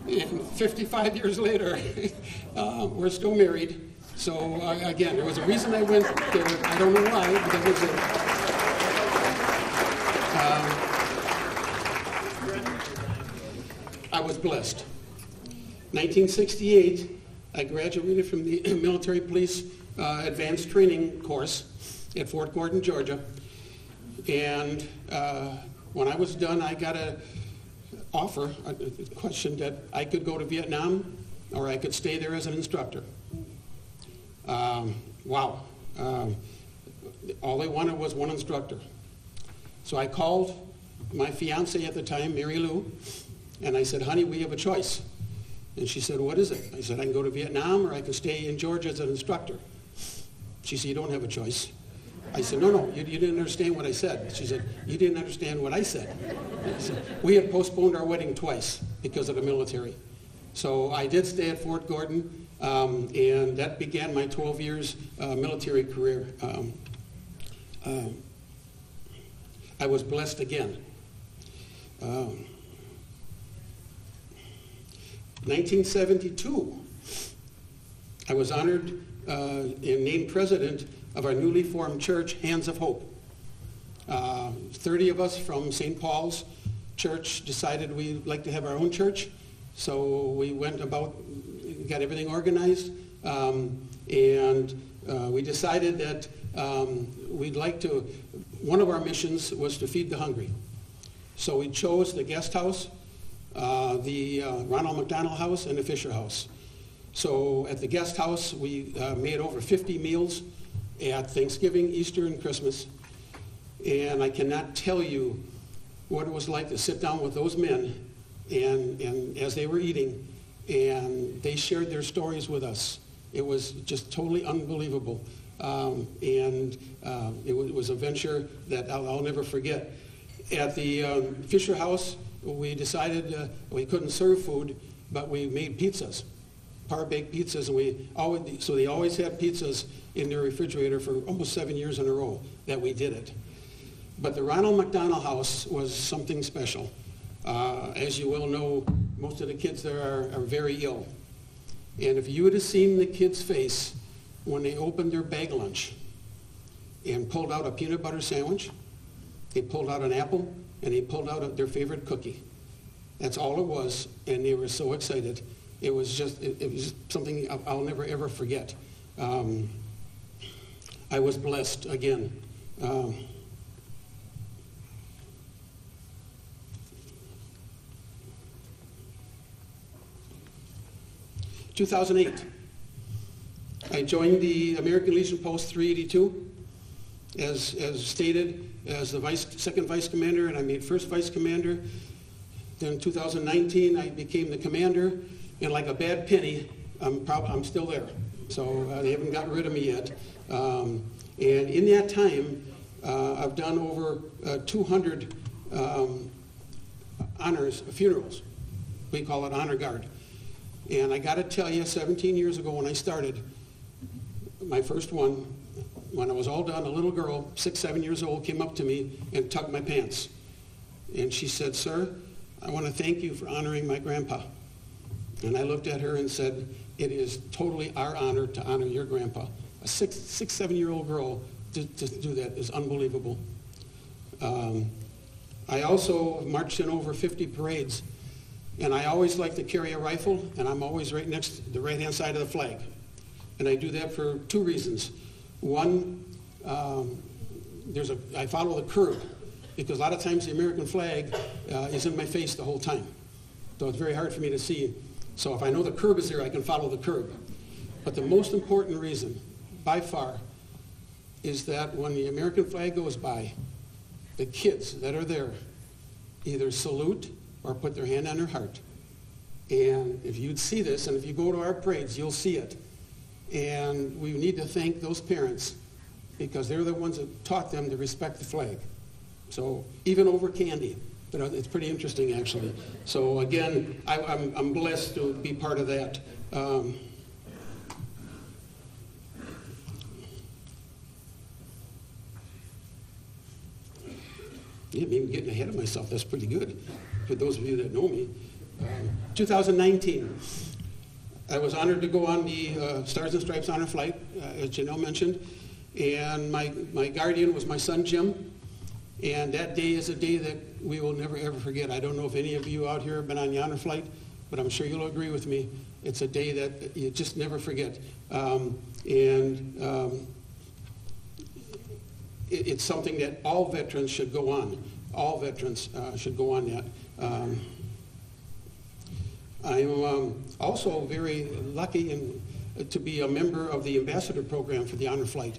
And 55 years later, we're still married. So again, there was a reason I went there. I don't know why, but that was it. I was blessed. 1968, I graduated from the military police advanced training course at Fort Gordon, Georgia. And when I was done, I got a question that I could go to Vietnam or I could stay there as an instructor. Wow. All they wanted was one instructor. So I called my fiance at the time, Mary Lou, and I said, honey, we have a choice. And she said, what is it? I said, I can go to Vietnam or I can stay in Georgia as an instructor. She said, you don't have a choice. I said, no, you didn't understand what I said. She said, you didn't understand what I said. We had postponed our wedding twice because of the military. So I did stay at Fort Gordon, and that began my 12 years military career. I was blessed again. 1972, I was honored and named president of our newly formed church, Hands of Hope. 30 of us from St. Paul's Church decided we'd like to have our own church. So we went about, got everything organized, and we decided that we'd like to, one of our missions was to feed the hungry. So we chose the guest house, the Ronald McDonald House, and the Fisher House. So at the guest house, we made over 50 meals at Thanksgiving, Easter, and Christmas. And I cannot tell you what it was like to sit down with those men and as they were eating, and they shared their stories with us. It was just totally unbelievable. It was a venture that I'll never forget. At the Fisher House, we decided we couldn't serve food, but we made pizzas, par-baked pizzas, and so they always had pizzas in their refrigerator for almost 7 years in a row that we did it. But the Ronald McDonald House was something special. As you well know, most of the kids there are very ill. And if you would have seen the kids' face when they opened their bag lunch and pulled out a peanut butter sandwich, they pulled out an apple, and they pulled out their favorite cookie. That's all it was, and they were so excited. It was just something I'll never, ever forget. I was blessed again. 2008, I joined the American Legion Post 382 as stated as the second vice commander, and I made first vice commander. Then in 2019, I became the commander, and like a bad penny, I'm still there. So they haven't gotten rid of me yet. And in that time, I've done over 200 honors, funerals. We call it honor guard. And I got to tell you, 17 years ago when I started, my first one, when I was all done, a little girl, 6, 7 years old, came up to me and tugged my pants. And she said, "Sir, I want to thank you for honoring my grandpa." And I looked at her and said, "It is totally our honor to honor your grandpa." A 6, 7-year-old girl to do that is unbelievable. I also marched in over 50 parades, and I always like to carry a rifle, and I'm always right next to the right-hand side of the flag. And I do that for 2 reasons. One, I follow the curb, because a lot of times the American flag is in my face the whole time. So it's very hard for me to see. So if I know the curb is there, I can follow the curb. But the most important reason, by far, is that when the American flag goes by, the kids that are there either salute or put their hand on their heart. And if you'd see this, and if you go to our parades, you'll see it. And we need to thank those parents, because they're the ones that taught them to respect the flag. So even over candy, it's pretty interesting, actually. So again, I'm blessed to be part of that. I'm even getting ahead of myself. That's pretty good for those of you that know me. 2019, I was honored to go on the Stars and Stripes Honor Flight, as Janelle mentioned. And my guardian was my son, Jim. And that day is a day that we will never, ever forget. I don't know if any of you out here have been on the honor flight, but I'm sure you'll agree with me. It's a day that you just never forget. It's something that all veterans should go on. All veterans should go on that. I'm also very lucky to be a member of the ambassador program for the honor flight.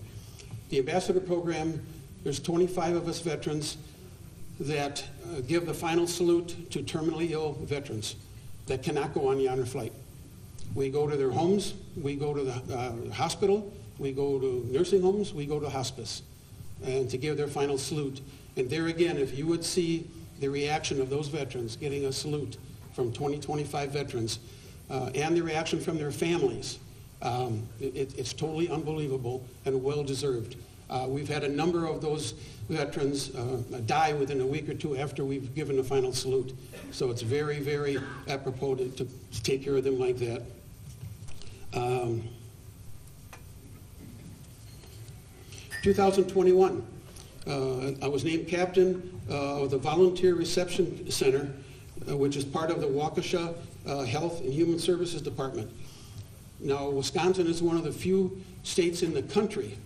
The ambassador program, there's 25 of us veterans that give the final salute to terminally ill veterans that cannot go on the honor flight. We go to their homes, we go to the hospital, we go to nursing homes, we go to hospice, and to give their final salute. And there again, if you would see the reaction of those veterans getting a salute from 25 veterans, and the reaction from their families, it's totally unbelievable and well-deserved. We've had a number of those veterans die within a week or 2 after we've given the final salute. So it's very, very apropos to take care of them like that. 2021, I was named captain of the Volunteer Reception Center, which is part of the Waukesha Health and Human Services Department. Now, Wisconsin is one of the few states in the country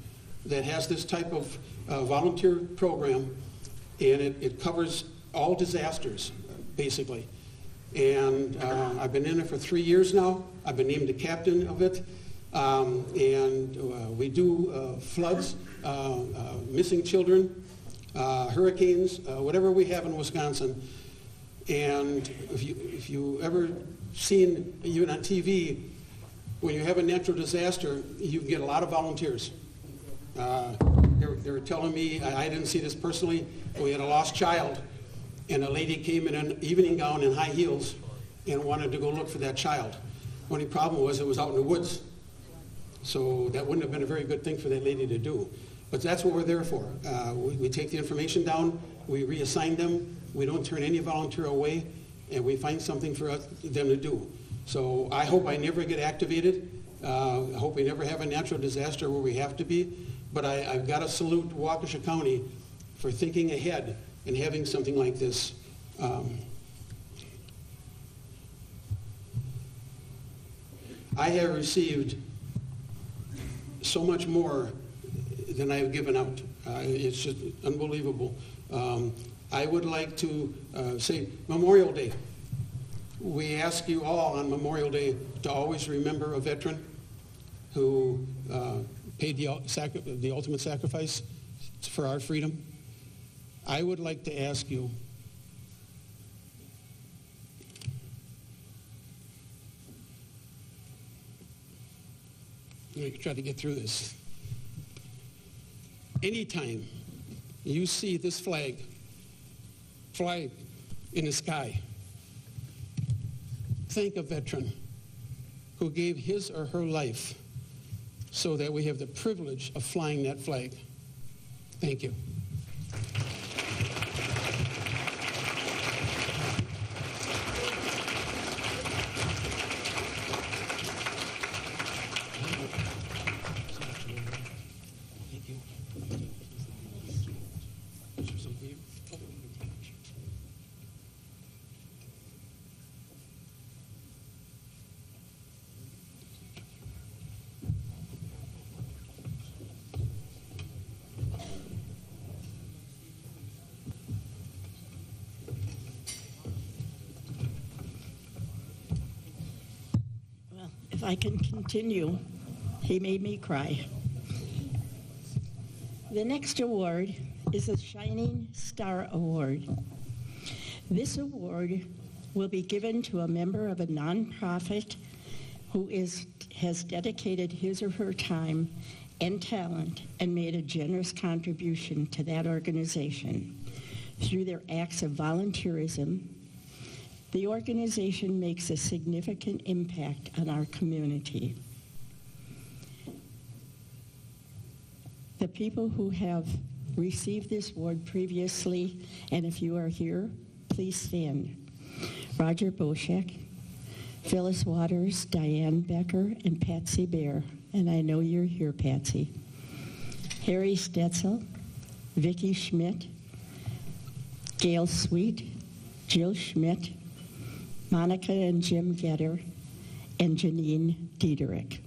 that has this type of volunteer program, and it covers all disasters, basically. And I've been in it for 3 years now. I've been named the captain of it. And we do floods, missing children, hurricanes, whatever we have in Wisconsin. And if you ever seen, even on TV, when you have a natural disaster, you get a lot of volunteers. They were telling me, I didn't see this personally, but we had a lost child, and a lady came in an evening gown and high heels and wanted to go look for that child. Only problem was it was out in the woods. So that wouldn't have been a very good thing for that lady to do. But that's what we're there for. We take the information down, we reassign them, we don't turn any volunteer away, and we find something for them to do. So I hope I never get activated. I hope we never have a natural disaster where we have to be. But I've got to salute Waukesha County for thinking ahead and having something like this. I have received so much more than I have given out. It's just unbelievable. I would like to say Memorial Day. We ask you all on Memorial Day to always remember a veteran. who paid the ultimate sacrifice for our freedom. I would like to ask you, let me try to get through this. Anytime you see this flag fly in the sky, think a veteran who gave his or her life so that we have the privilege of flying that flag. Thank you. If I can continue, he made me cry. The next award is a Shining Star Award. This award will be given to a member of a nonprofit who has dedicated his or her time and talent and made a generous contribution to that organization. Through their acts of volunteerism, the organization makes a significant impact on our community. The people who have received this award previously, and if you are here, please stand. Roger Boschek, Phyllis Waters, Diane Becker, and Patsy Bear. And I know you're here, Patsy. Harry Stetzel, Vicki Schmidt, Gail Sweet, Jill Schmidt, Monica and Jim Getter, and Janine Diederich.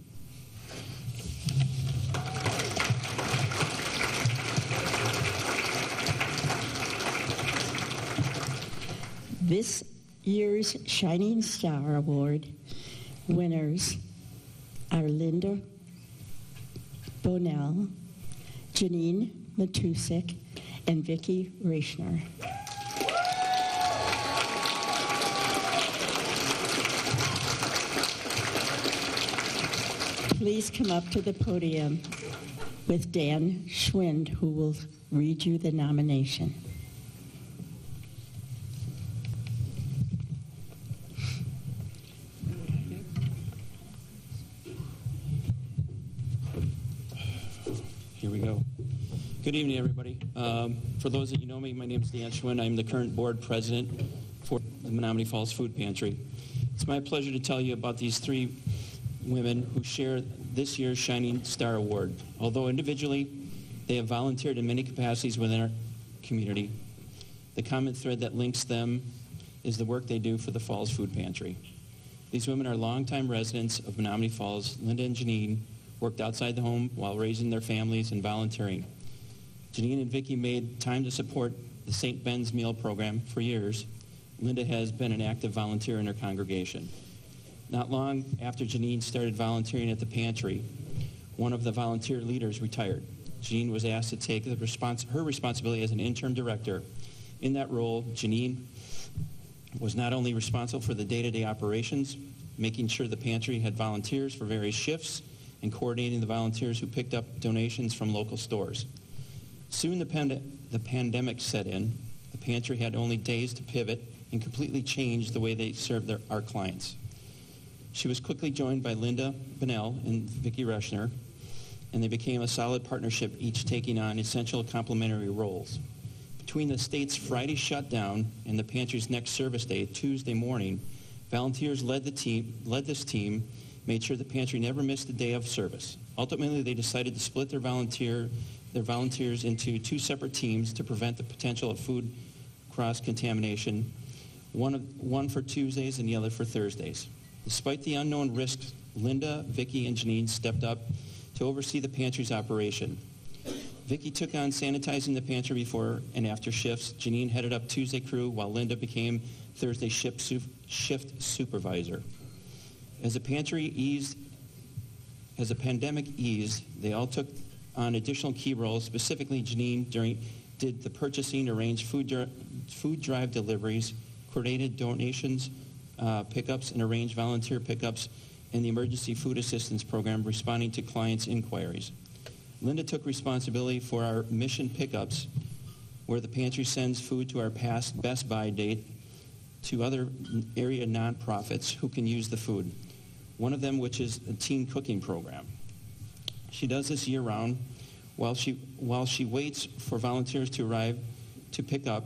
This year's Shining Star Award winners are Linda Bonell, Janine Matusik, and Vicki Reichner. Please come up to the podium with Dan Schwind, who will read you the nomination. Here we go. Good evening, everybody. For those that you know me, my name is Dan Schwind. I'm the current board president for the Menominee Falls Food Pantry. It's my pleasure to tell you about these three women who share this year's Shining Star Award. Although individually, they have volunteered in many capacities within our community, the common thread that links them is the work they do for the Falls Food Pantry. These women are longtime residents of Menominee Falls. Linda and Janine worked outside the home while raising their families and volunteering. Janine and Vicki made time to support the St. Ben's Meal Program for years. Linda has been an active volunteer in her congregation. Not long after Janine started volunteering at the pantry, one of the volunteer leaders retired. Janine was asked to take her responsibility as an interim director. In that role, Janine was not only responsible for the day-to-day operations, making sure the pantry had volunteers for various shifts, and coordinating the volunteers who picked up donations from local stores. Soon the pandemic set in. The pantry had only days to pivot and completely change the way they served our clients. She was quickly joined by Linda Bonnell and Vicki Reichner, and they became a solid partnership, each taking on essential complementary roles. Between the state's Friday shutdown and the pantry's next service day, Tuesday morning, volunteers led this team, made sure the pantry never missed a day of service. Ultimately, they decided to split their volunteers into two separate teams to prevent the potential of food cross-contamination, one for Tuesdays and the other for Thursdays. Despite the unknown risks, Linda, Vicki, and Janine stepped up to oversee the pantry's operation. Vicki took on sanitizing the pantry before and after shifts. Janine headed up Tuesday crew, while Linda became Thursday shift supervisor. As the pantry eased As the pandemic eased, they all took on additional key roles. Specifically, Janine did the purchasing, arranged food drive deliveries, coordinated donations, pickups, and arranged volunteer pickups in the emergency food assistance program, responding to clients' inquiries. Linda took responsibility for our mission pickups, where the pantry sends food to our past Best Buy date to other area nonprofits who can use the food. One of them, which is a teen cooking program. She does this year-round. While she waits for volunteers to arrive to pick up,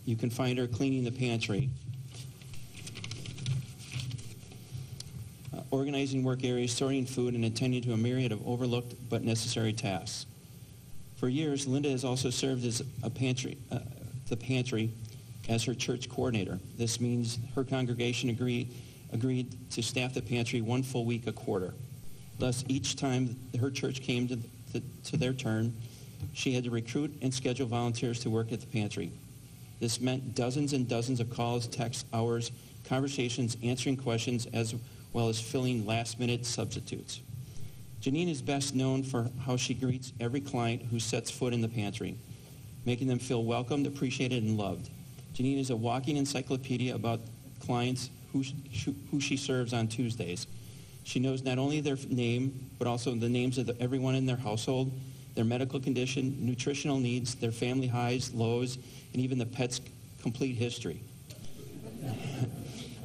you can find her cleaning the pantry, organizing work areas, sorting food, and attending to a myriad of overlooked but necessary tasks. For years, Linda has also served as the pantry as her church coordinator. This means her congregation agreed to staff the pantry one full week a quarter. Thus, each time her church came to their turn, she had to recruit and schedule volunteers to work at the pantry. This meant dozens and dozens of calls, texts, hours, conversations, answering questions, as well as filling last-minute substitutes. Janine is best known for how she greets every client who sets foot in the pantry, making them feel welcomed, appreciated, and loved. Janine is a walking encyclopedia about clients who she serves on Tuesdays. She knows not only their name, but also the names of everyone in their household, their medical condition, nutritional needs, their family highs, lows, and even the pet's complete history.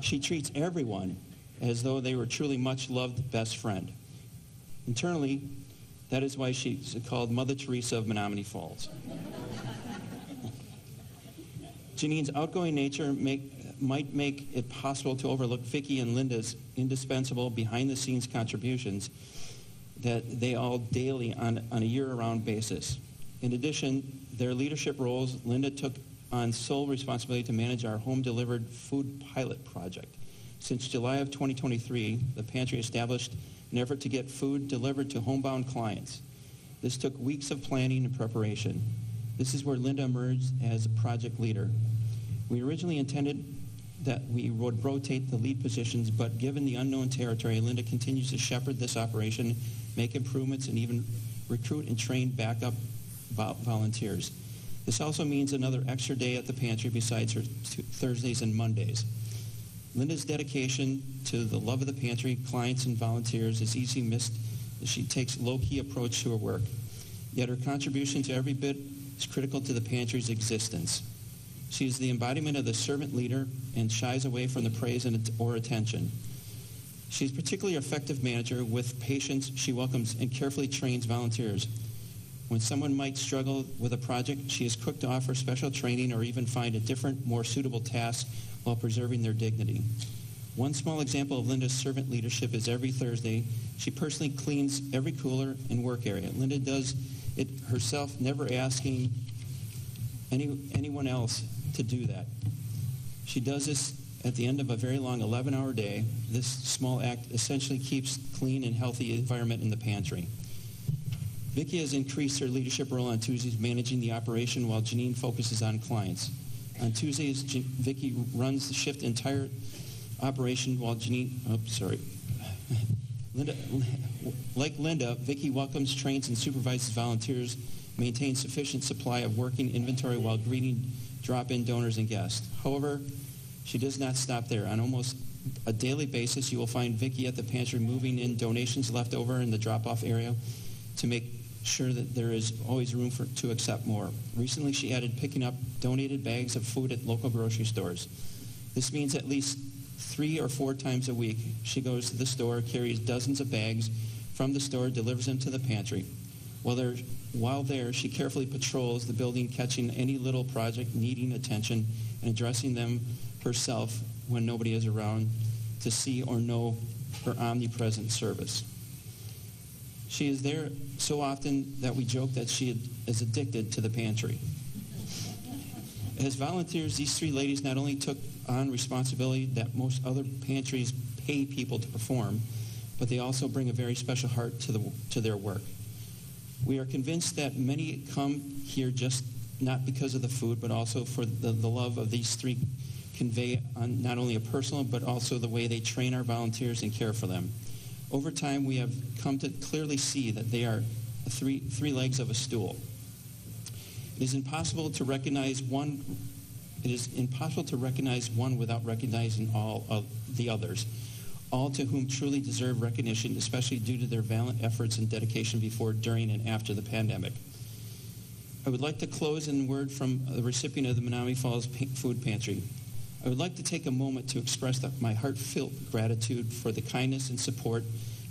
She treats everyone as though they were truly much-loved best friend. Internally, that is why she's called Mother Teresa of Menominee Falls. Janine's outgoing nature might make it possible to overlook Vicki and Linda's indispensable behind-the-scenes contributions that they all daily on a year-round basis. In addition, their leadership roles, Linda took on sole responsibility to manage our home-delivered food pilot project. Since July of 2023, the pantry established an effort to get food delivered to homebound clients. This took weeks of planning and preparation. This is where Linda emerged as a project leader. We originally intended that we would rotate the lead positions, but given the unknown territory, Linda continues to shepherd this operation, make improvements, and even recruit and train backup volunteers. This also means another extra day at the pantry besides her Thursdays and Mondays. Linda's dedication to the love of the pantry, clients, and volunteers is easily missed as she takes a low-key approach to her work. Yet her contribution to every bit is critical to the pantry's existence. She is the embodiment of the servant leader and shies away from the praise or attention. She's a particularly effective manager. With patience, she welcomes and carefully trains volunteers. When someone might struggle with a project, she is quick to offer special training or even find a different, more suitable task while preserving their dignity. One small example of Linda's servant leadership is every Thursday, she personally cleans every cooler and work area. Linda does it herself, never asking anyone else to do that. She does this at the end of a very long 11-hour day. This small act essentially keeps clean and healthy environment in the pantry. Vicki has increased her leadership role on Tuesdays, managing the operation while Janine focuses on clients. On Tuesdays, Vicki runs the shift entire operation while Janine, Linda, Vicki welcomes, trains, and supervises volunteers, maintains sufficient supply of working inventory while greeting drop-in donors and guests. However, she does not stop there. On almost a daily basis, you will find Vicki at the pantry moving in donations left over in the drop-off area to make sure that there is always room to accept more. Recently, she added picking up donated bags of food at local grocery stores. This means at least 3 or 4 times a week, she goes to the store, carries dozens of bags from the store, delivers them to the pantry. While there, she carefully patrols the building, catching any little project needing attention and addressing them herself when nobody is around to see or know her omnipresent service. She is there so often that we joke that she is addicted to the pantry. As volunteers, these 3 ladies not only took on responsibility that most other pantries pay people to perform, but they also bring a very special heart to their work. We are convinced that many come here just not because of the food, but also for the love of these 3 convey on not only a personal, but also the way they train our volunteers and care for them. Over time, we have come to clearly see that they are three legs of a stool. It is impossible to recognize one without recognizing all of the others, all to whom truly deserve recognition, especially due to their valiant efforts and dedication before, during, and after the pandemic. I would like to close in a word from the recipient of the Menominee Falls Food Pantry. I would like to take a moment to express my heartfelt gratitude for the kindness and support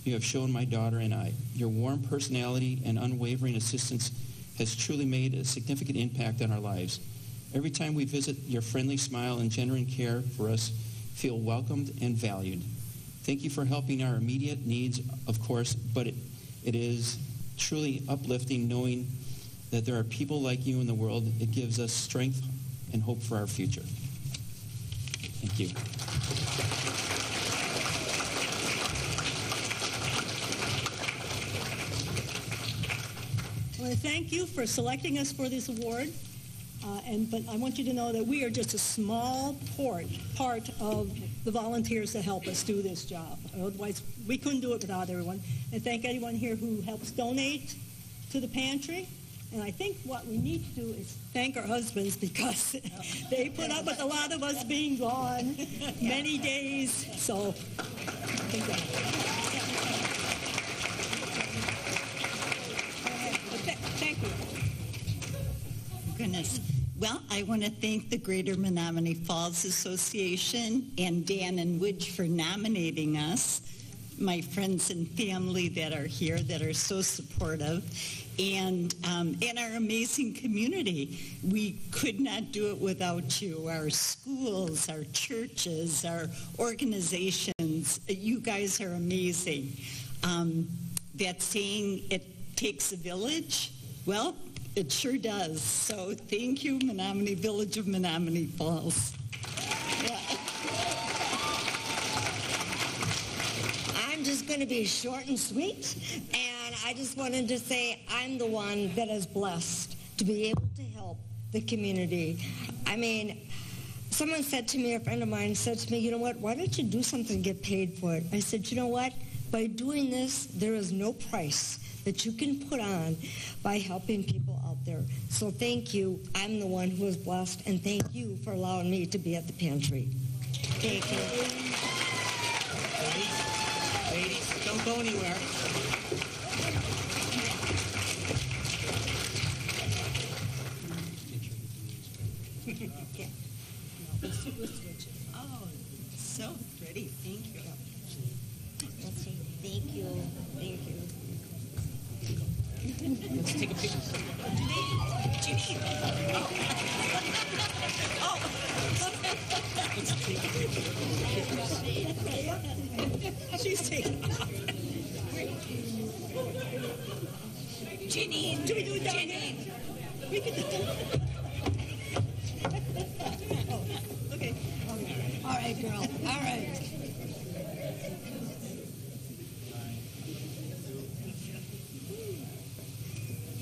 you have shown my daughter and I. Your warm personality and unwavering assistance has truly made a significant impact on our lives. Every time we visit, your friendly smile and genuine care for us feel welcomed and valued. Thank you for helping our immediate needs, of course, but it is truly uplifting knowing that there are people like you in the world. It gives us strength and hope for our future. Thank you. I want to thank you for selecting us for this award, but I want you to know that we are just a small part of the volunteers that help us do this job. Otherwise, we couldn't do it without everyone. And thank anyone here who helps donate to the pantry. And I think what we need to do is thank our husbands because they put up with a lot of us being gone many days. So, thank you. Goodness. Well, I want to thank the Greater Menominee Falls Association and Dan and Widge for nominating us, my friends and family that are here that are so supportive, and our amazing community. We could not do it without you, our schools, our churches, our organizations. You guys are amazing. That saying, it takes a village, well, it sure does. So thank you, Menominee Village of Menominee Falls. I'm just going to be short and sweet, and I just wanted to say I'm the one that is blessed to be able to help the community. I mean, someone said to me, a friend of mine said to me, you know what, why don't you do something and get paid for it? I said, you know what, by doing this, there is no price that you can put on by helping people out there. So thank you. I'm the one who is blessed, and thank you for allowing me to be at the pantry. Thank you. Ladies, don't go anywhere. Oh, so pretty. Thank you. Let's see. Thank you. Thank you. Let's take a picture. Ginny. Oh. Let's take a picture. She's taking off. Ginny. Do we do it down here? We can do it. Oh, okay. All right, girl. All right.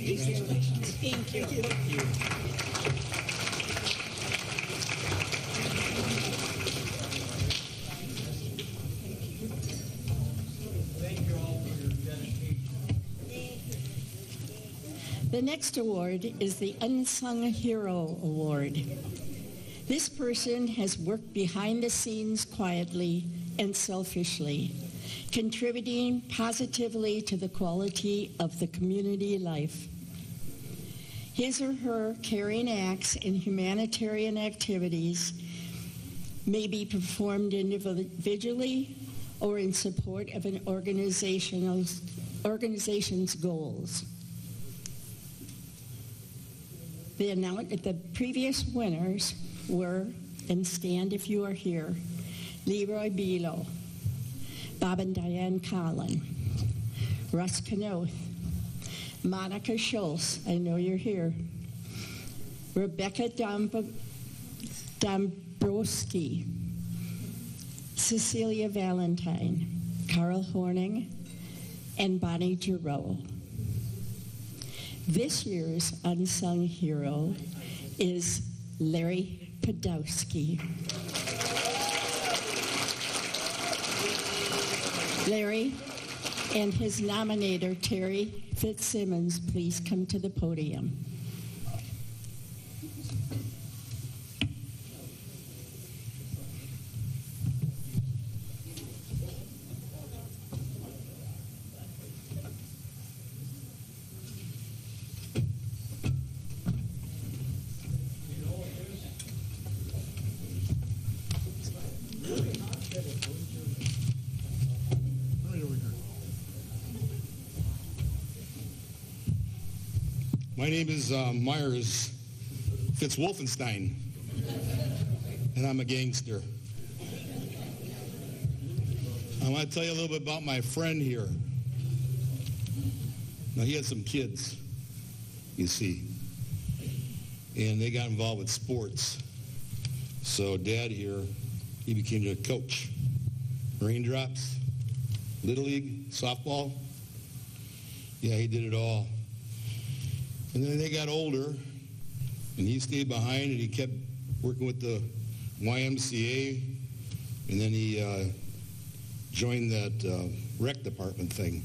Thank you. Thank you. The next award is the Unsung Hero Award. This person has worked behind the scenes quietly and selfishly, contributing positively to the quality of the community life. His or her caring acts and humanitarian activities may be performed individually or in support of an organization's goals. The previous winners were, and stand if you are here, Leroy Bilo, Bob and Diane Collin, Russ Kanoth, Monica Schultz, I know you're here, Rebecca Dombrowski, Cecilia Valentine, Carl Horning, and Bonnie Giroux. This year's unsung hero is Larry Podowski. Larry, and his nominator, Terry Fitzsimmons, please come to the podium. My name is Myers Fitzwolfenstein, and I'm a gangster. I want to tell you a little bit about my friend here. Now, he had some kids, you see, and they got involved with sports. So Dad here, he became a coach. Raindrops, Little League, softball. Yeah, he did it all. And then they got older, and he stayed behind, and he kept working with the YMCA, and then he joined that rec department thing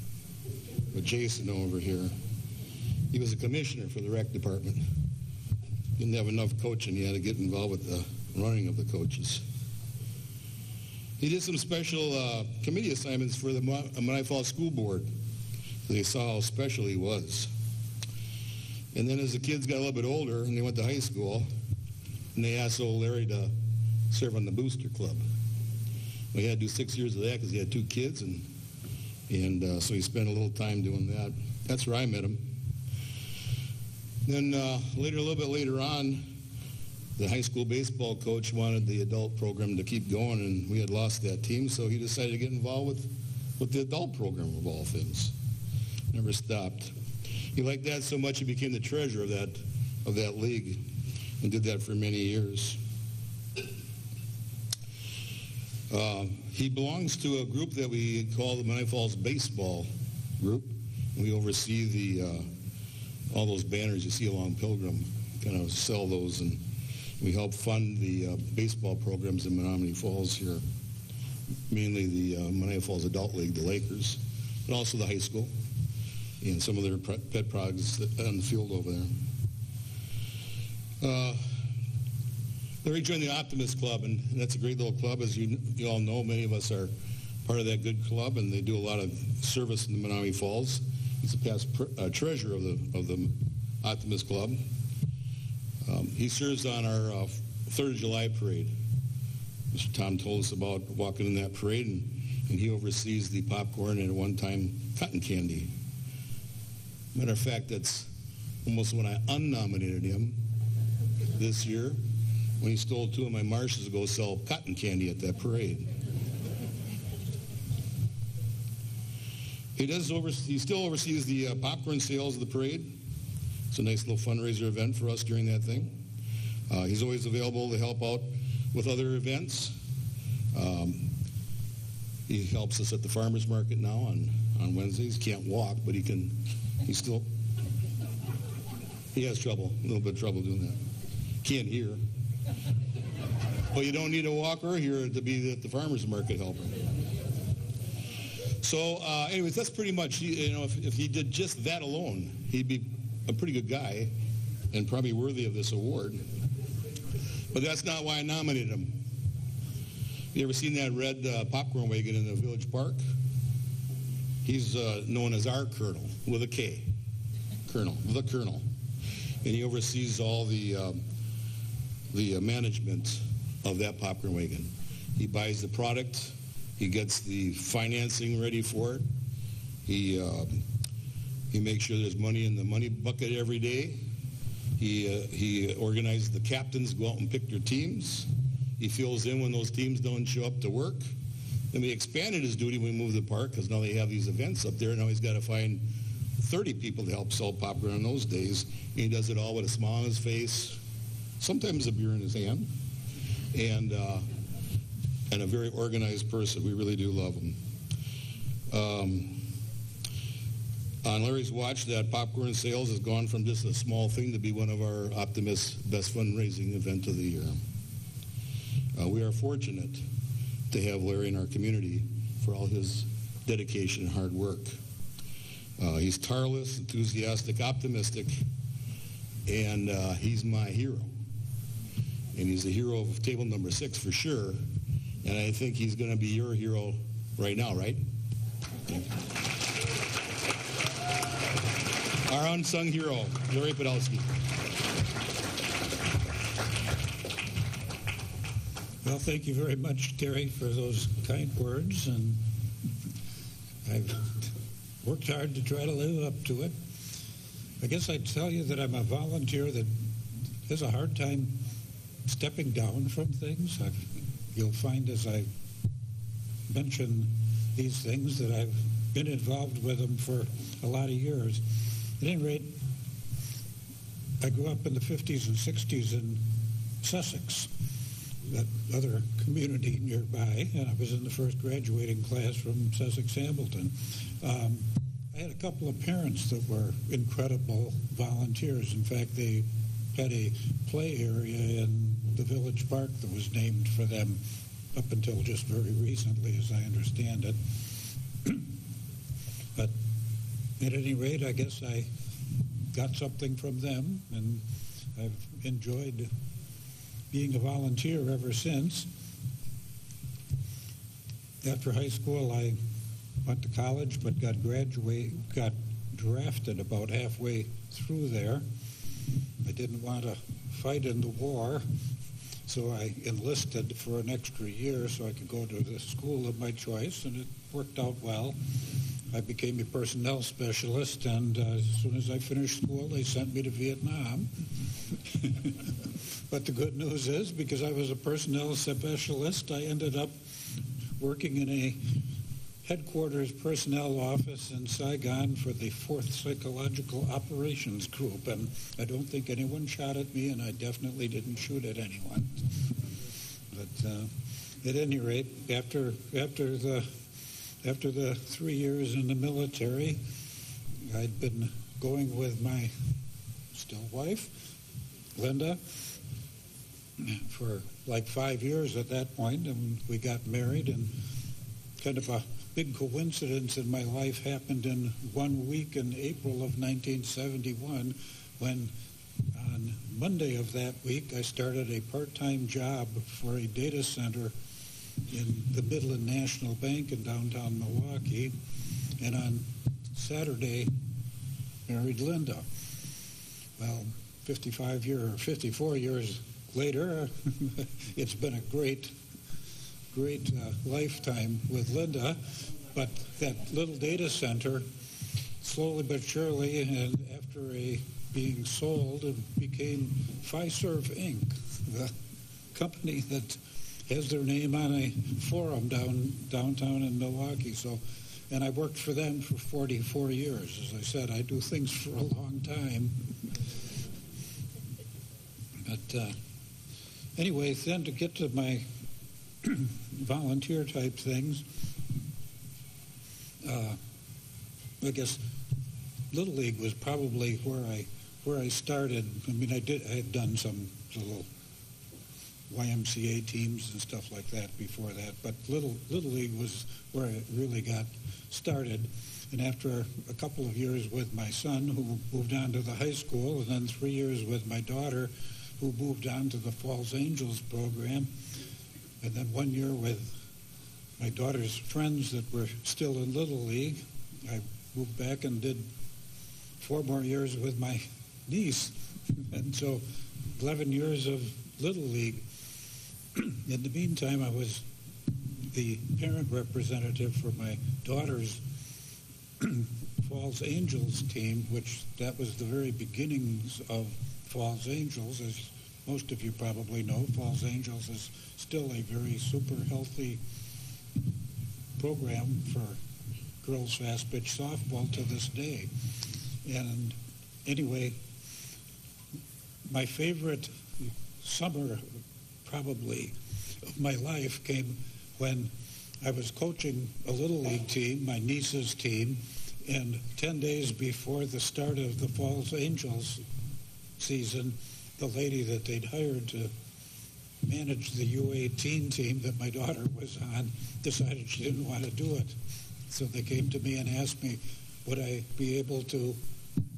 with Jason over here. He was a commissioner for the rec department. Didn't have enough coaching. He had to get involved with the running of the coaches. He did some special committee assignments for the Menominee Falls School Board. They saw how special he was. And then as the kids got a little bit older and they went to high school, and they asked old Larry to serve on the booster club. Well, he had to do 6 years of that because he had 2 kids, and so he spent a little time doing that. That's where I met him. Then a little bit later on, the high school baseball coach wanted the adult program to keep going, and we had lost that team, so he decided to get involved with the adult program of all things. Never stopped. He liked that so much he became the treasurer of that league and did that for many years. He belongs to a group that we call the Menominee Falls Baseball Group. And we oversee all those banners you see along Pilgrim, kind of sell those, and we help fund the baseball programs in Menominee Falls here, mainly the Menominee Falls Adult League, the Lakers, but also the high school and some of their pet projects on the field over there. Larry joined the Optimist Club, and that's a great little club. As you all know, many of us are part of that good club, and they do a lot of service in the Menominee Falls. He's the past treasurer of the Optimist Club. He serves on our 3rd of July parade. Mr. Tom told us about walking in that parade, and he oversees the popcorn and at one time cotton candy. Matter of fact, that's almost when I unnominated him this year, when he stole 2 of my marshes to go sell cotton candy at that parade. He still oversees the popcorn sales of the parade. It's a nice little fundraiser event for us during that thing. He's always available to help out with other events. He helps us at the farmers market now on Wednesdays. Can't walk, but he has trouble, a little bit of trouble doing that. Can't hear. But you don't need to walk or hear to be at the farmers market helper. So anyways, that's pretty much, if he did just that alone, he'd be a pretty good guy and probably worthy of this award. But that's not why I nominated him. You ever seen that red popcorn wagon in the village park? He's known as our Colonel, with a K. Colonel, the Colonel. And he oversees all the management of that popcorn wagon. He buys the product. He gets the financing ready for it. He makes sure there's money in the money bucket every day. He organizes the captains go out and pick their teams. He fills in when those teams don't show up to work. Then we expanded his duty when we moved the park because now they have these events up there. Now he's got to find 30 people to help sell popcorn in those days. And he does it all with a smile on his face, sometimes a beer in his hand, and a very organized person. We really do love him. On Larry's watch, that popcorn sales has gone from just a small thing to be one of our Optimist best fundraising event of the year. We are fortunate to have Larry in our community for all his dedication and hard work. He's tireless, enthusiastic, optimistic, and he's my hero. And he's the hero of table number 6 for sure. And I think he's going to be your hero right now, right? Okay. Our unsung hero, Larry Podolsky. Well, thank you very much, Terry, for those kind words, and I've worked hard to try to live up to it. I guess I'd tell you that I'm a volunteer that has a hard time stepping down from things. You'll find as I mention these things that I've been involved with them for a lot of years. At any rate, I grew up in the 50s and 60s in Sussex, that other community nearby, and I was in the first graduating class from Sussex-Hamilton. I had a couple of parents that were incredible volunteers. In fact, they had a play area in the village park that was named for them up until just very recently, as I understand it. But at any rate, I guess I got something from them, and I've enjoyed being a volunteer ever since. After high school, I went to college, but got drafted about halfway through there. I didn't want to fight in the war, so I enlisted for an extra year so I could go to the school of my choice, and it worked out well. I became a personnel specialist, and as soon as I finished school, they sent me to Vietnam. But the good news is, because I was a personnel specialist, I ended up working in a headquarters personnel office in Saigon for the 4th Psychological Operations Group, and I don't think anyone shot at me, and I definitely didn't shoot at anyone. But at any rate, after the 3 years in the military, I'd been going with my still wife, Linda, for like 5 years at that point, and we got married, and kind of a big coincidence in my life happened in 1 week in April of 1971, when on Monday of that week I started a part-time job for a data center in the Midland National Bank in downtown Milwaukee, and on Saturday married Linda. Well, 54 years later, it's been a great lifetime with Linda, but that little data center, slowly but surely, and after being sold, it became Fiserv Inc., the company that has their name on a forum downtown in Milwaukee. So, and I worked for them for 44 years. As I said, I do things for a long time. But anyway, then to get to my volunteer type things, I guess Little League was probably where I started. I mean, I had done some little YMCA teams and stuff like that before that, but Little League was where I really got started. And after a couple of years with my son, who moved on to the high school, and then 3 years with my daughter, who moved on to the Falls Angels program, and then 1 year with my daughter's friends that were still in Little League, I moved back and did 4 more years with my niece. And so 11 years of Little League. In the meantime, I was the parent representative for my daughter's Falls Angels team, which that was the very beginnings of Falls Angels. As most of you probably know, Falls Angels is still a very super healthy program for girls fast pitch softball to this day. And anyway, my favorite summer probably of my life came when I was coaching a Little League team, my niece's team, and 10 days before the start of the Falls Angels season, the lady that they'd hired to manage the U18 team that my daughter was on decided she didn't want to do it So they came to me and asked me, would I be able to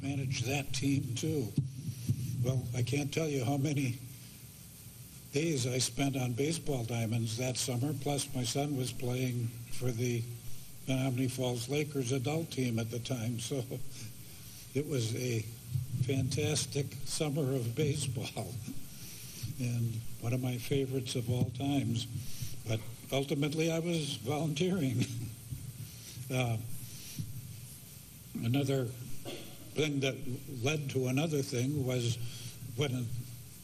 manage that team too? Well, I can't tell you how many days I spent on baseball diamonds that summer, plus my son was playing for the Menominee Falls Lakers adult team at the time, so it was a fantastic summer of baseball and one of my favorites of all times. But ultimately I was volunteering. Another thing that led to another thing was when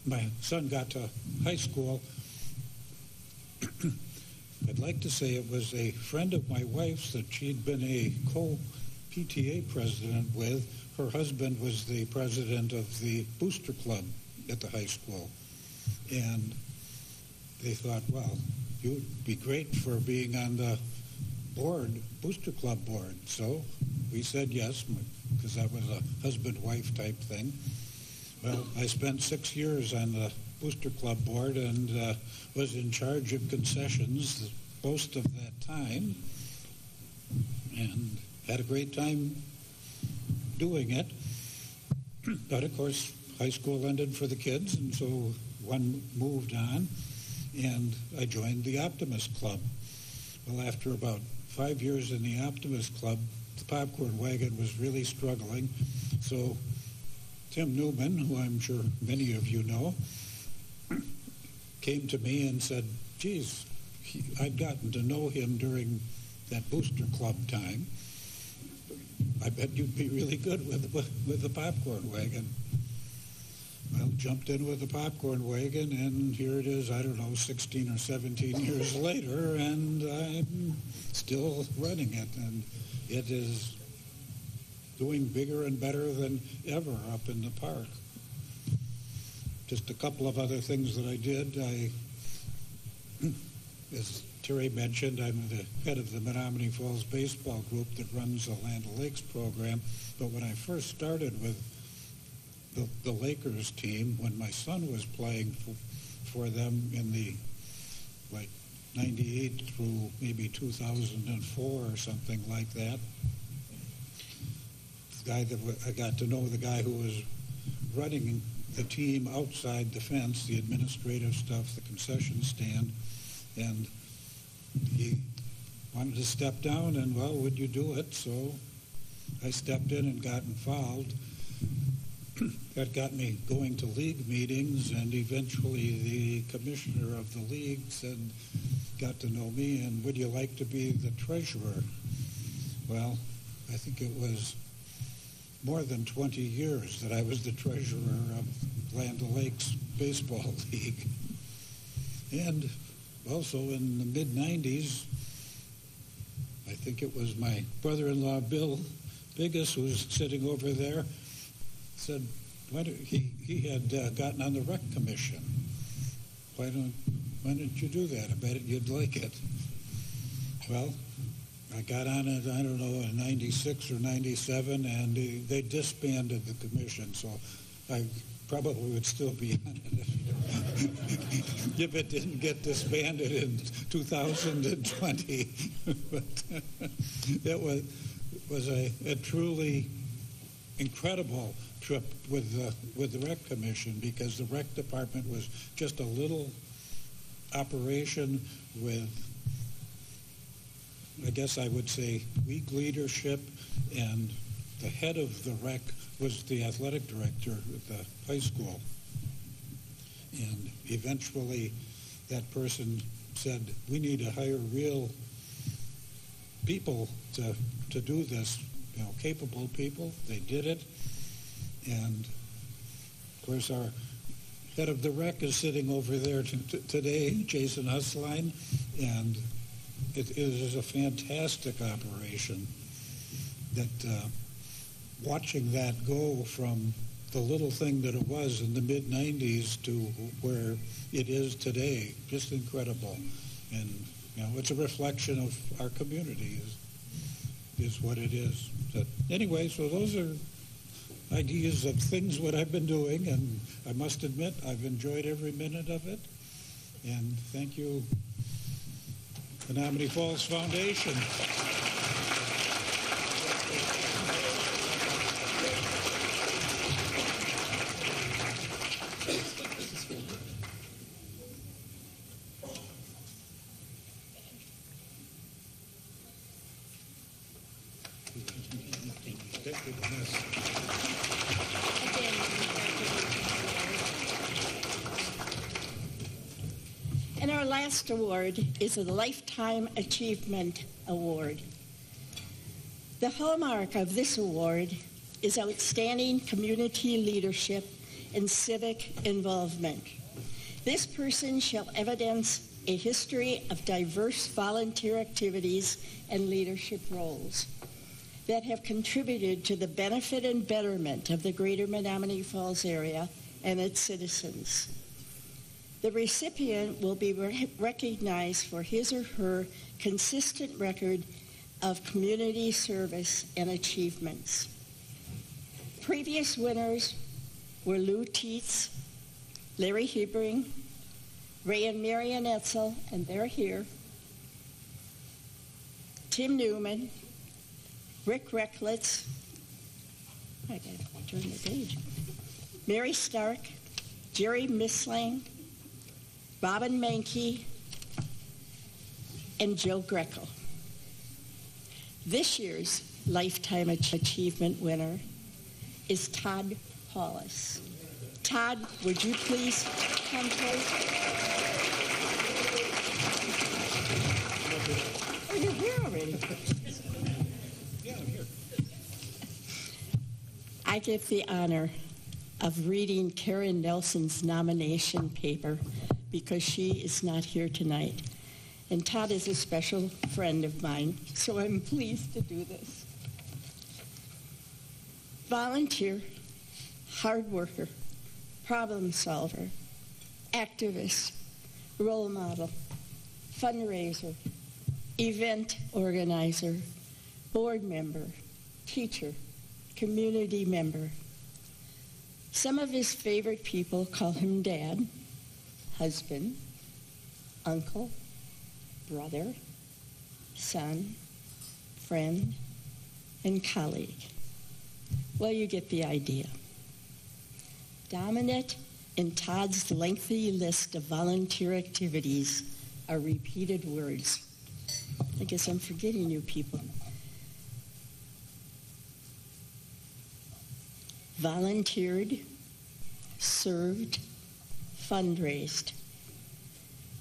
my son got to high school, I'd like to say it was a friend of my wife's that she'd been a co-PTA president with. Her husband was the president of the booster club at the high school. And they thought, well, you'd be great for being on the board, booster club board. So we said yes, because that was a husband-wife type thing. Well, I spent 6 years on the booster club board and was in charge of concessions most of that time and had a great time doing it. But of course, high school ended for the kids, and so one moved on, and I joined the Optimist Club. Well, after about 5 years in the Optimist Club, the popcorn wagon was really struggling, so Tim Newman, who I'm sure many of you know, came to me and said, geez, I'd gotten to know him during that booster club time. I bet you'd be really good with the popcorn wagon. Well, jumped in with the popcorn wagon, and here it is, I don't know, 16 or 17 years later, and I'm still running it, and it is doing bigger and better than ever up in the park. Just a couple of other things that I did. As Terry mentioned, I'm the head of the Menominee Falls baseball group that runs the Land O'Lakes program. But when I first started with the Lakers team, when my son was playing for them in the 98 through maybe 2004 or something like that, the guy that I got to know, the guy who was running the team outside the fence, the administrative stuff, the concession stand, and he wanted to step down, and, well, would you do it? So I stepped in and got involved. That got me going to league meetings, and eventually the commissioner of the league said, got to know me, and would you like to be the treasurer? Well, I think it was more than 20 years that I was the treasurer of Land O'Lakes Baseball League. And also in the mid-90s, I think it was my brother-in-law, Bill Biggis, who was sitting over there, said, he had gotten on the rec commission. Why don't you do that? I bet you'd like it. Well, I got on it, I don't know, in 96 or 97, and they disbanded the commission, so I probably would still be on it if it didn't get disbanded in 2020. But it was a truly incredible trip with the rec commission, because the rec department was just a little operation with, I guess I would say, weak leadership, and the head of the rec was the athletic director at the high school. And eventually that person said, we need to hire real people to do this, capable people. They did it. And of course our head of the rec is sitting over there today, Jason Husline, and it is a fantastic operation that watching that go from the little thing that it was in the mid-90s to where it is today, just incredible. And, it's a reflection of our community is what it is. But anyway, so those are ideas of things what I've been doing, and I must admit I've enjoyed every minute of it. And thank you, Menominee Falls Foundation. And our last award is a Lifetime Achievement Award. The hallmark of this award is outstanding community leadership and civic involvement. This person shall evidence a history of diverse volunteer activities and leadership roles that have contributed to the benefit and betterment of the greater Menominee Falls area and its citizens. The recipient will be recognized for his or her consistent record of community service and achievements. Previous winners were Lou Tietz, Larry Hebring, Ray and Marian Etzel, and they're here, Tim Newman, Rick Recklitz, I gotta turn the page, Mary Stark, Jerry Misling, Robin Mankey, and Joe Greco. This year's Lifetime Achievement winner is Todd Paulus. Todd, would you please come forward? Oh, you're here already. Yeah, I'm here. I get the honor of reading Karen Nelson's nomination paper because she is not here tonight. And Todd is a special friend of mine, so I'm pleased to do this. Volunteer, hard worker, problem solver, activist, role model, fundraiser, event organizer, board member, teacher, community member. Some of his favorite people call him Dad, husband, uncle, brother, son, friend, and colleague. Well, you get the idea. Dominant in Todd's lengthy list of volunteer activities are repeated words. I guess I'm forgetting you people. Volunteered, served, fundraised.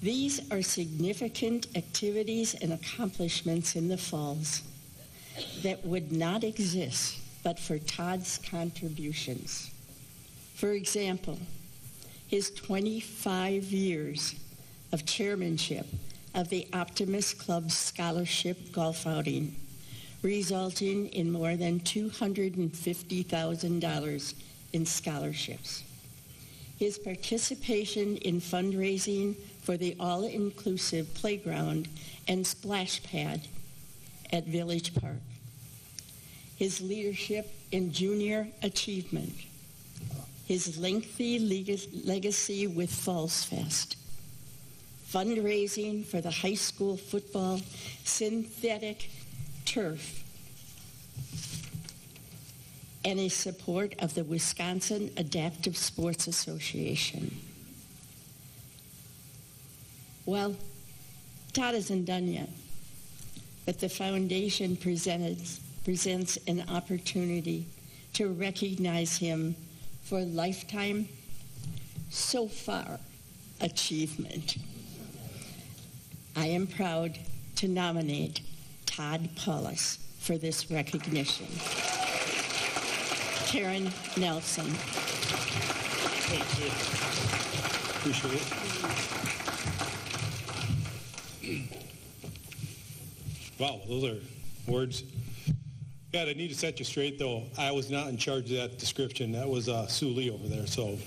These are significant activities and accomplishments in the Falls that would not exist but for Todd's contributions. For example, his 25 years of chairmanship of the Optimist Club Scholarship Golf Outing, resulting in more than $250,000 in scholarships. His participation in fundraising for the all-inclusive playground and splash pad at Village Park. His leadership in junior achievement. His lengthy legacy with Falls Fest. Fundraising for the high school football synthetic turf, and his support of the Wisconsin Adaptive Sports Association. Well, Todd isn't done yet, but the foundation presents an opportunity to recognize him for lifetime, so far, achievement. I am proud to nominate Todd Paulus for this recognition. Karen Nelson. Thanks, appreciate it. Wow, those are words. God, I need to set you straight, though. I was not in charge of that description. That was Sue Lee over there, so.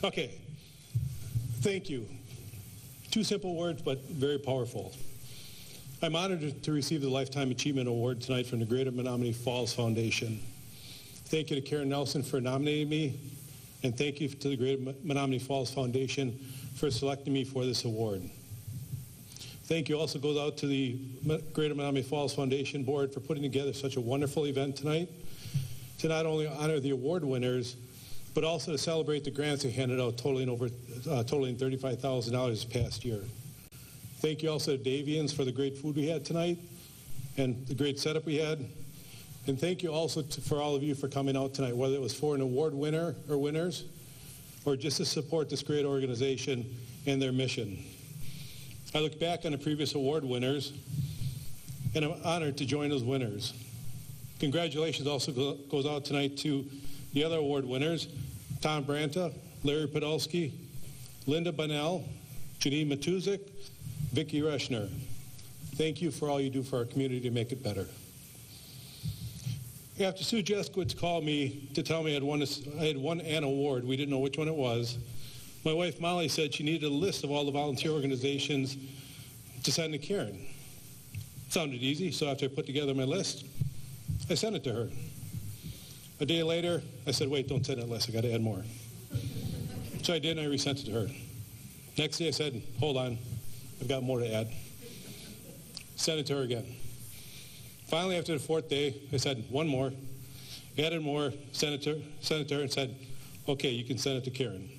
Okay, thank you. Two simple words, but very powerful. I'm honored to receive the Lifetime Achievement Award tonight from the Greater Menominee Falls Foundation. Thank you to Karen Nelson for nominating me, and thank you to the Greater Menominee Falls Foundation for selecting me for this award. Thank you also goes out to the Greater Menominee Falls Foundation Board for putting together such a wonderful event tonight to not only honor the award winners, but also to celebrate the grants they handed out totaling $35,000 this past year. Thank you also to Davians for the great food we had tonight and the great setup we had. And thank you also for all of you for coming out tonight, whether it was for an award winner or winners, or just to support this great organization and their mission. I look back on the previous award winners, and I'm honored to join those winners. Congratulations also goes out tonight to the other award winners, Tom Branta, Larry Podolsky, Linda Bunnell, Janine Matuzik, Vicki Reschner. Thank you for all you do for our community to make it better. After Sue Jeskowitz called me to tell me I had won an award, we didn't know which one it was, my wife Molly said she needed a list of all the volunteer organizations to send to Karen. Sounded easy, so after I put together my list, I sent it to her. A day later, I said, wait, don't send that list, I got to add more. So I did, and I resent it to her. Next day I said, hold on, I've got more to add. Sent it to her again. Finally, after the fourth day, I said, one more, added more, sent it to her, and said, okay, you can send it to Karen.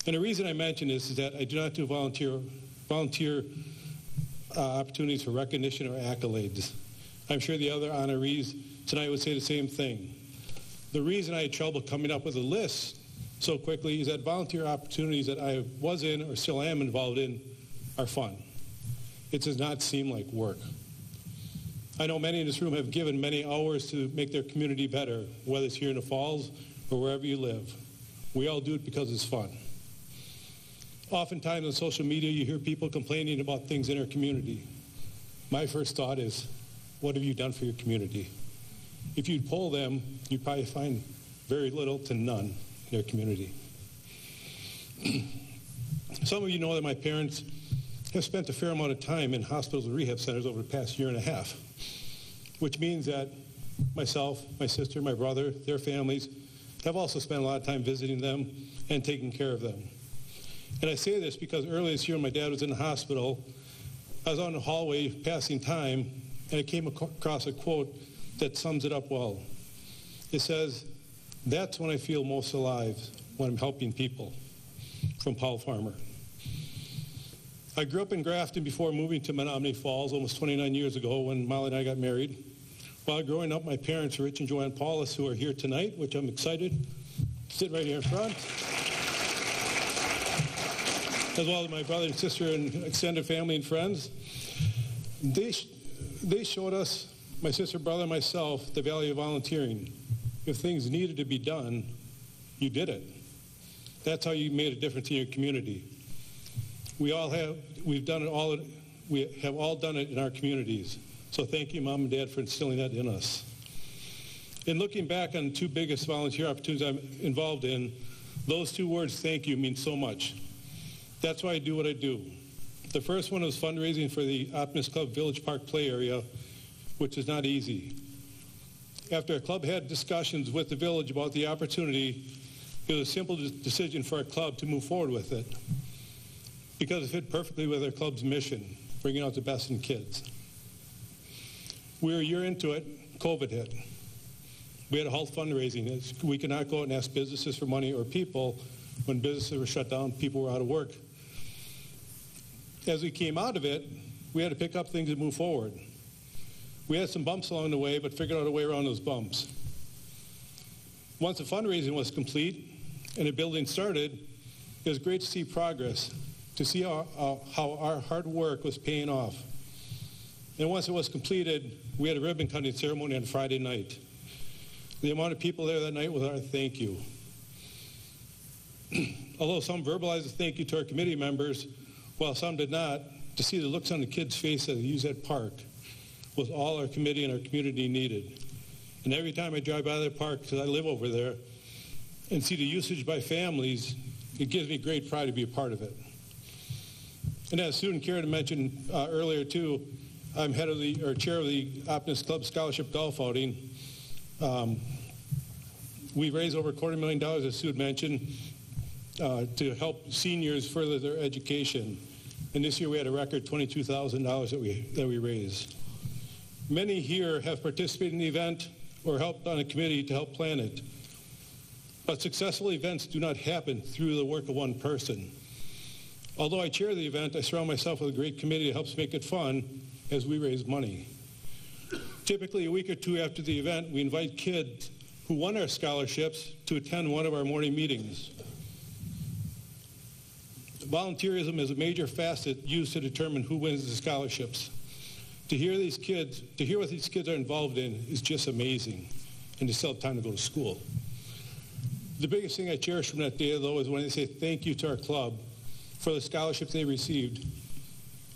And the reason I mention this is that I do not do volunteer opportunities for recognition or accolades. I'm sure the other honorees tonight would say the same thing. The reason I had trouble coming up with a list so quickly is that volunteer opportunities that I was in or still am involved in are fun. It does not seem like work. I know many in this room have given many hours to make their community better, whether it's here in the Falls or wherever you live. We all do it because it's fun. Oftentimes on social media, you hear people complaining about things in our community. My first thought is, what have you done for your community? If you'd poll them, you'd probably find very little to none in their community. Some of you know that my parents have spent a fair amount of time in hospitals and rehab centers over the past year and a half, which means that myself, my sister, my brother, their families have also spent a lot of time visiting them and taking care of them. And I say this because earlier this year when my dad was in the hospital, I was on the hallway passing time, and I came across a quote that sums it up well. It says, "That's when I feel most alive, when I'm helping people," from Paul Farmer. I grew up in Grafton before moving to Menominee Falls almost 29 years ago when Molly and I got married. While growing up, my parents, Rich and Joanne Paulus, who are here tonight, which I'm excited, sit right here in front, as well as my brother and sister and extended family and friends, they showed us, my sister, brother, and myself, the value of volunteering. If things needed to be done, you did it. That's how you made a difference in your community. We have all done it in our communities. So thank you, Mom and Dad, for instilling that in us. In looking back on the two biggest volunteer opportunities I'm involved in, those two words, thank you, mean so much. That's why I do what I do. The first one was fundraising for the Optimist Club Village Park play area, which is not easy. After our club had discussions with the village about the opportunity, it was a simple decision for our club to move forward with it because it fit perfectly with our club's mission, bringing out the best in kids. We were a year into it, COVID hit. We had to halt fundraising. We could not go out and ask businesses for money or people when businesses were shut down, people were out of work. As we came out of it, we had to pick up things and move forward. We had some bumps along the way, but figured out a way around those bumps. Once the fundraising was complete and the building started, it was great to see progress, to see how our hard work was paying off. And once it was completed, we had a ribbon cutting ceremony on Friday night. The amount of people there that night was our thank you. Although some verbalized a thank you to our committee members, while some did not, to see the looks on the kids' faces as they used that park was all our committee and our community needed. And every time I drive by that park, because I live over there, and see the usage by families, it gives me great pride to be a part of it. And as Sue and Karen mentioned earlier too, I'm chair of the Optimist Club Scholarship Golf Outing. We raised over $250,000, as Sue had mentioned, to help seniors further their education. And this year we had a record $22,000 that we raised. Many here have participated in the event or helped on a committee to help plan it. But successful events do not happen through the work of one person. Although I chair the event, I surround myself with a great committee that helps make it fun as we raise money. Typically, a week or two after the event, we invite kids who won our scholarships to attend one of our morning meetings. Volunteerism is a major facet used to determine who wins the scholarships. To hear what these kids are involved in is just amazing, and to still have time to go to school. The biggest thing I cherish from that day, though, is when they say thank you to our club for the scholarships they received,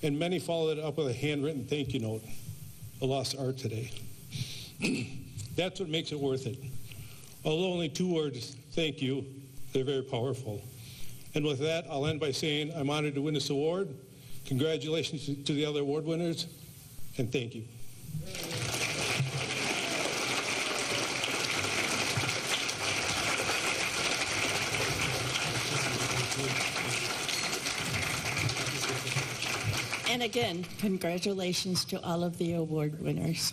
and many followed it up with a handwritten thank you note, a lost art today. That's what makes it worth it. Although only 2 words, thank you, they're very powerful. And with that, I'll end by saying I'm honored to win this award. Congratulations to the other award winners, and thank you. And again, congratulations to all of the award winners.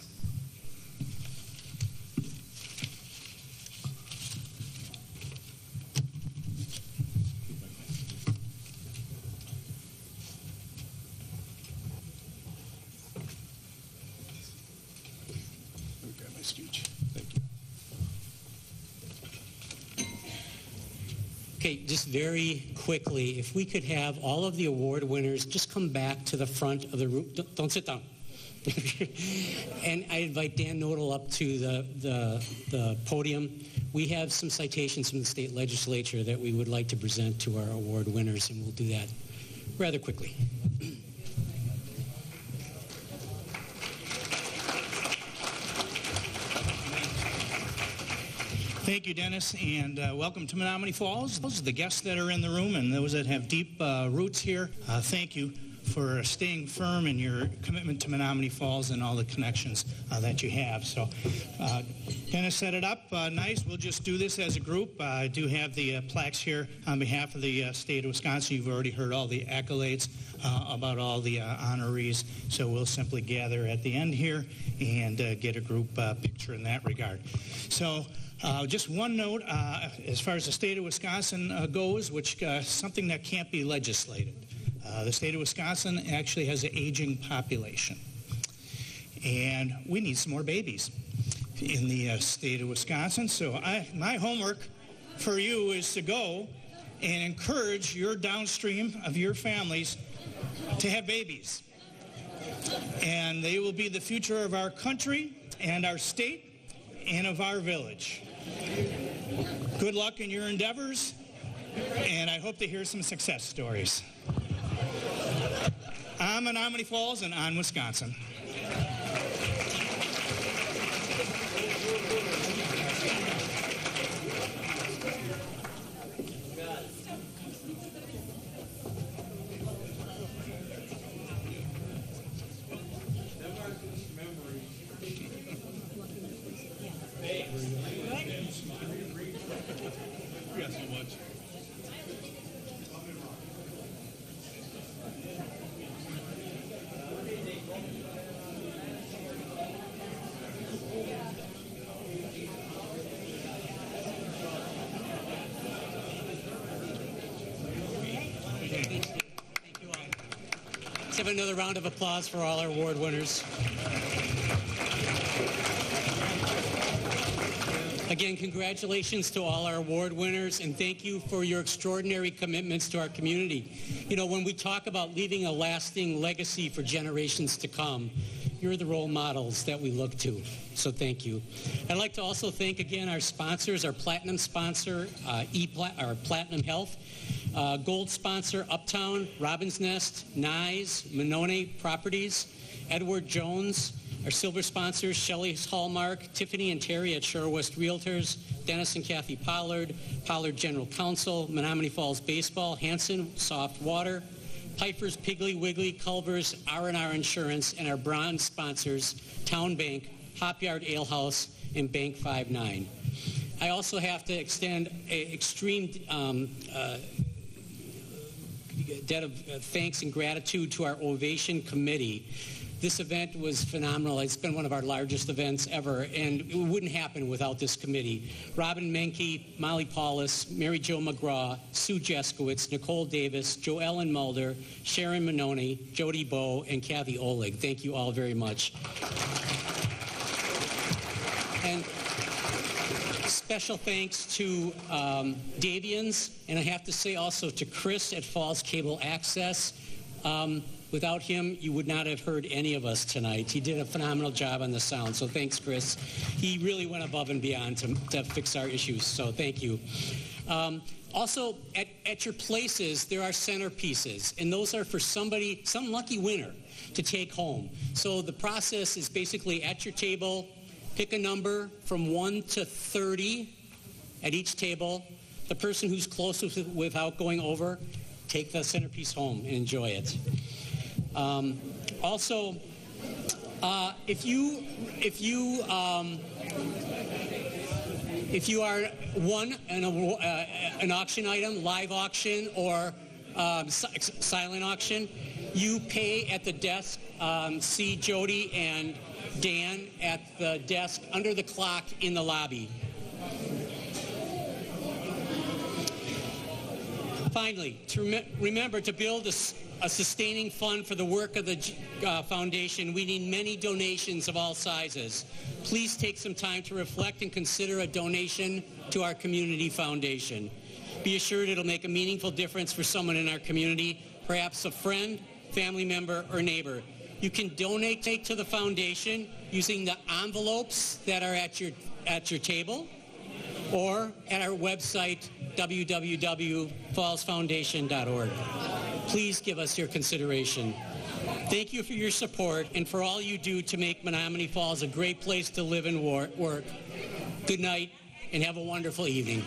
Okay, just very quickly, if we could have all of the award winners just come back to the front of the room. Don't sit down. And I invite Dan Nodal up to the podium. We have some citations from the state legislature that we would like to present to our award winners, and we'll do that rather quickly. Thank you, Dennis, and welcome to Menominee Falls. Those are the guests that are in the room and those that have deep roots here. Thank you for staying firm in your commitment to Menominee Falls and all the connections that you have. So Dennis set it up nice. We'll just do this as a group. I do have the plaques here on behalf of the state of Wisconsin. You've already heard all the accolades about all the honorees. So we'll simply gather at the end here and get a group picture in that regard. So just one note, as far as the state of Wisconsin goes, which something that can't be legislated. The state of Wisconsin actually has an aging population, and we need some more babies in the state of Wisconsin. So my homework for you is to go and encourage your downstream of your families to have babies. And they will be the future of our country and our state and of our village. Good luck in your endeavors, and I hope to hear some success stories. On Menominee Falls and on Wisconsin. Let's have another round of applause for all our award winners. Again, congratulations to all our award winners, and thank you for your extraordinary commitments to our community. You know, when we talk about leaving a lasting legacy for generations to come, you're the role models that we look to. So thank you. I'd like to also thank again our sponsors, our platinum sponsor, our Platinum Health, gold sponsor, Uptown, Robin's Nest, Nyes, Monone Properties, Edward Jones, our silver sponsors, Shelley's Hallmark, Tiffany and Terry at Shore West Realtors, Dennis and Kathy Pollard, Pollard General Counsel, Menominee Falls Baseball, Hanson Soft Water, Piper's Piggly Wiggly, Culver's, R&R Insurance, and our bronze sponsors, Town Bank, Hop Yard Ale House, and Bank 5-9. I also have to extend an extreme debt of thanks and gratitude to our Ovation Committee. This event was phenomenal. It's been one of our largest events ever, and it wouldn't happen without this committee. Robin Menke, Molly Paulus, Mary Jo McGraw, Sue Jeskowitz, Nicole Davis, Joellen Mulder, Sharon Monone, Jody Bowe, and Kathy Oleg. Thank you all very much. And special thanks to Davians, and I have to say also to Chris at Falls Cable Access. Without him, you would not have heard any of us tonight. He did a phenomenal job on the sound, so thanks, Chris. He really went above and beyond to fix our issues, so thank you. Also, at your places, there are centerpieces, and those are for some lucky winner to take home. So the process is basically at your table, pick a number from 1 to 30 at each table. The person who's closest without going over, take the centerpiece home and enjoy it. Also, if you are won an auction item, live auction or silent auction, you pay at the desk. See Jody and Dan at the desk under the clock in the lobby. Finally, to remember to build a sustaining fund for the work of the foundation, we need many donations of all sizes. Please take some time to reflect and consider a donation to our community foundation. Be assured it'll make a meaningful difference for someone in our community, perhaps a friend, family member, or neighbor. You can donate to the foundation using the envelopes that are at your table or at our website, www.fallsfoundation.org. Please give us your consideration. Thank you for your support and for all you do to make Menominee Falls a great place to live and work. Good night and have a wonderful evening.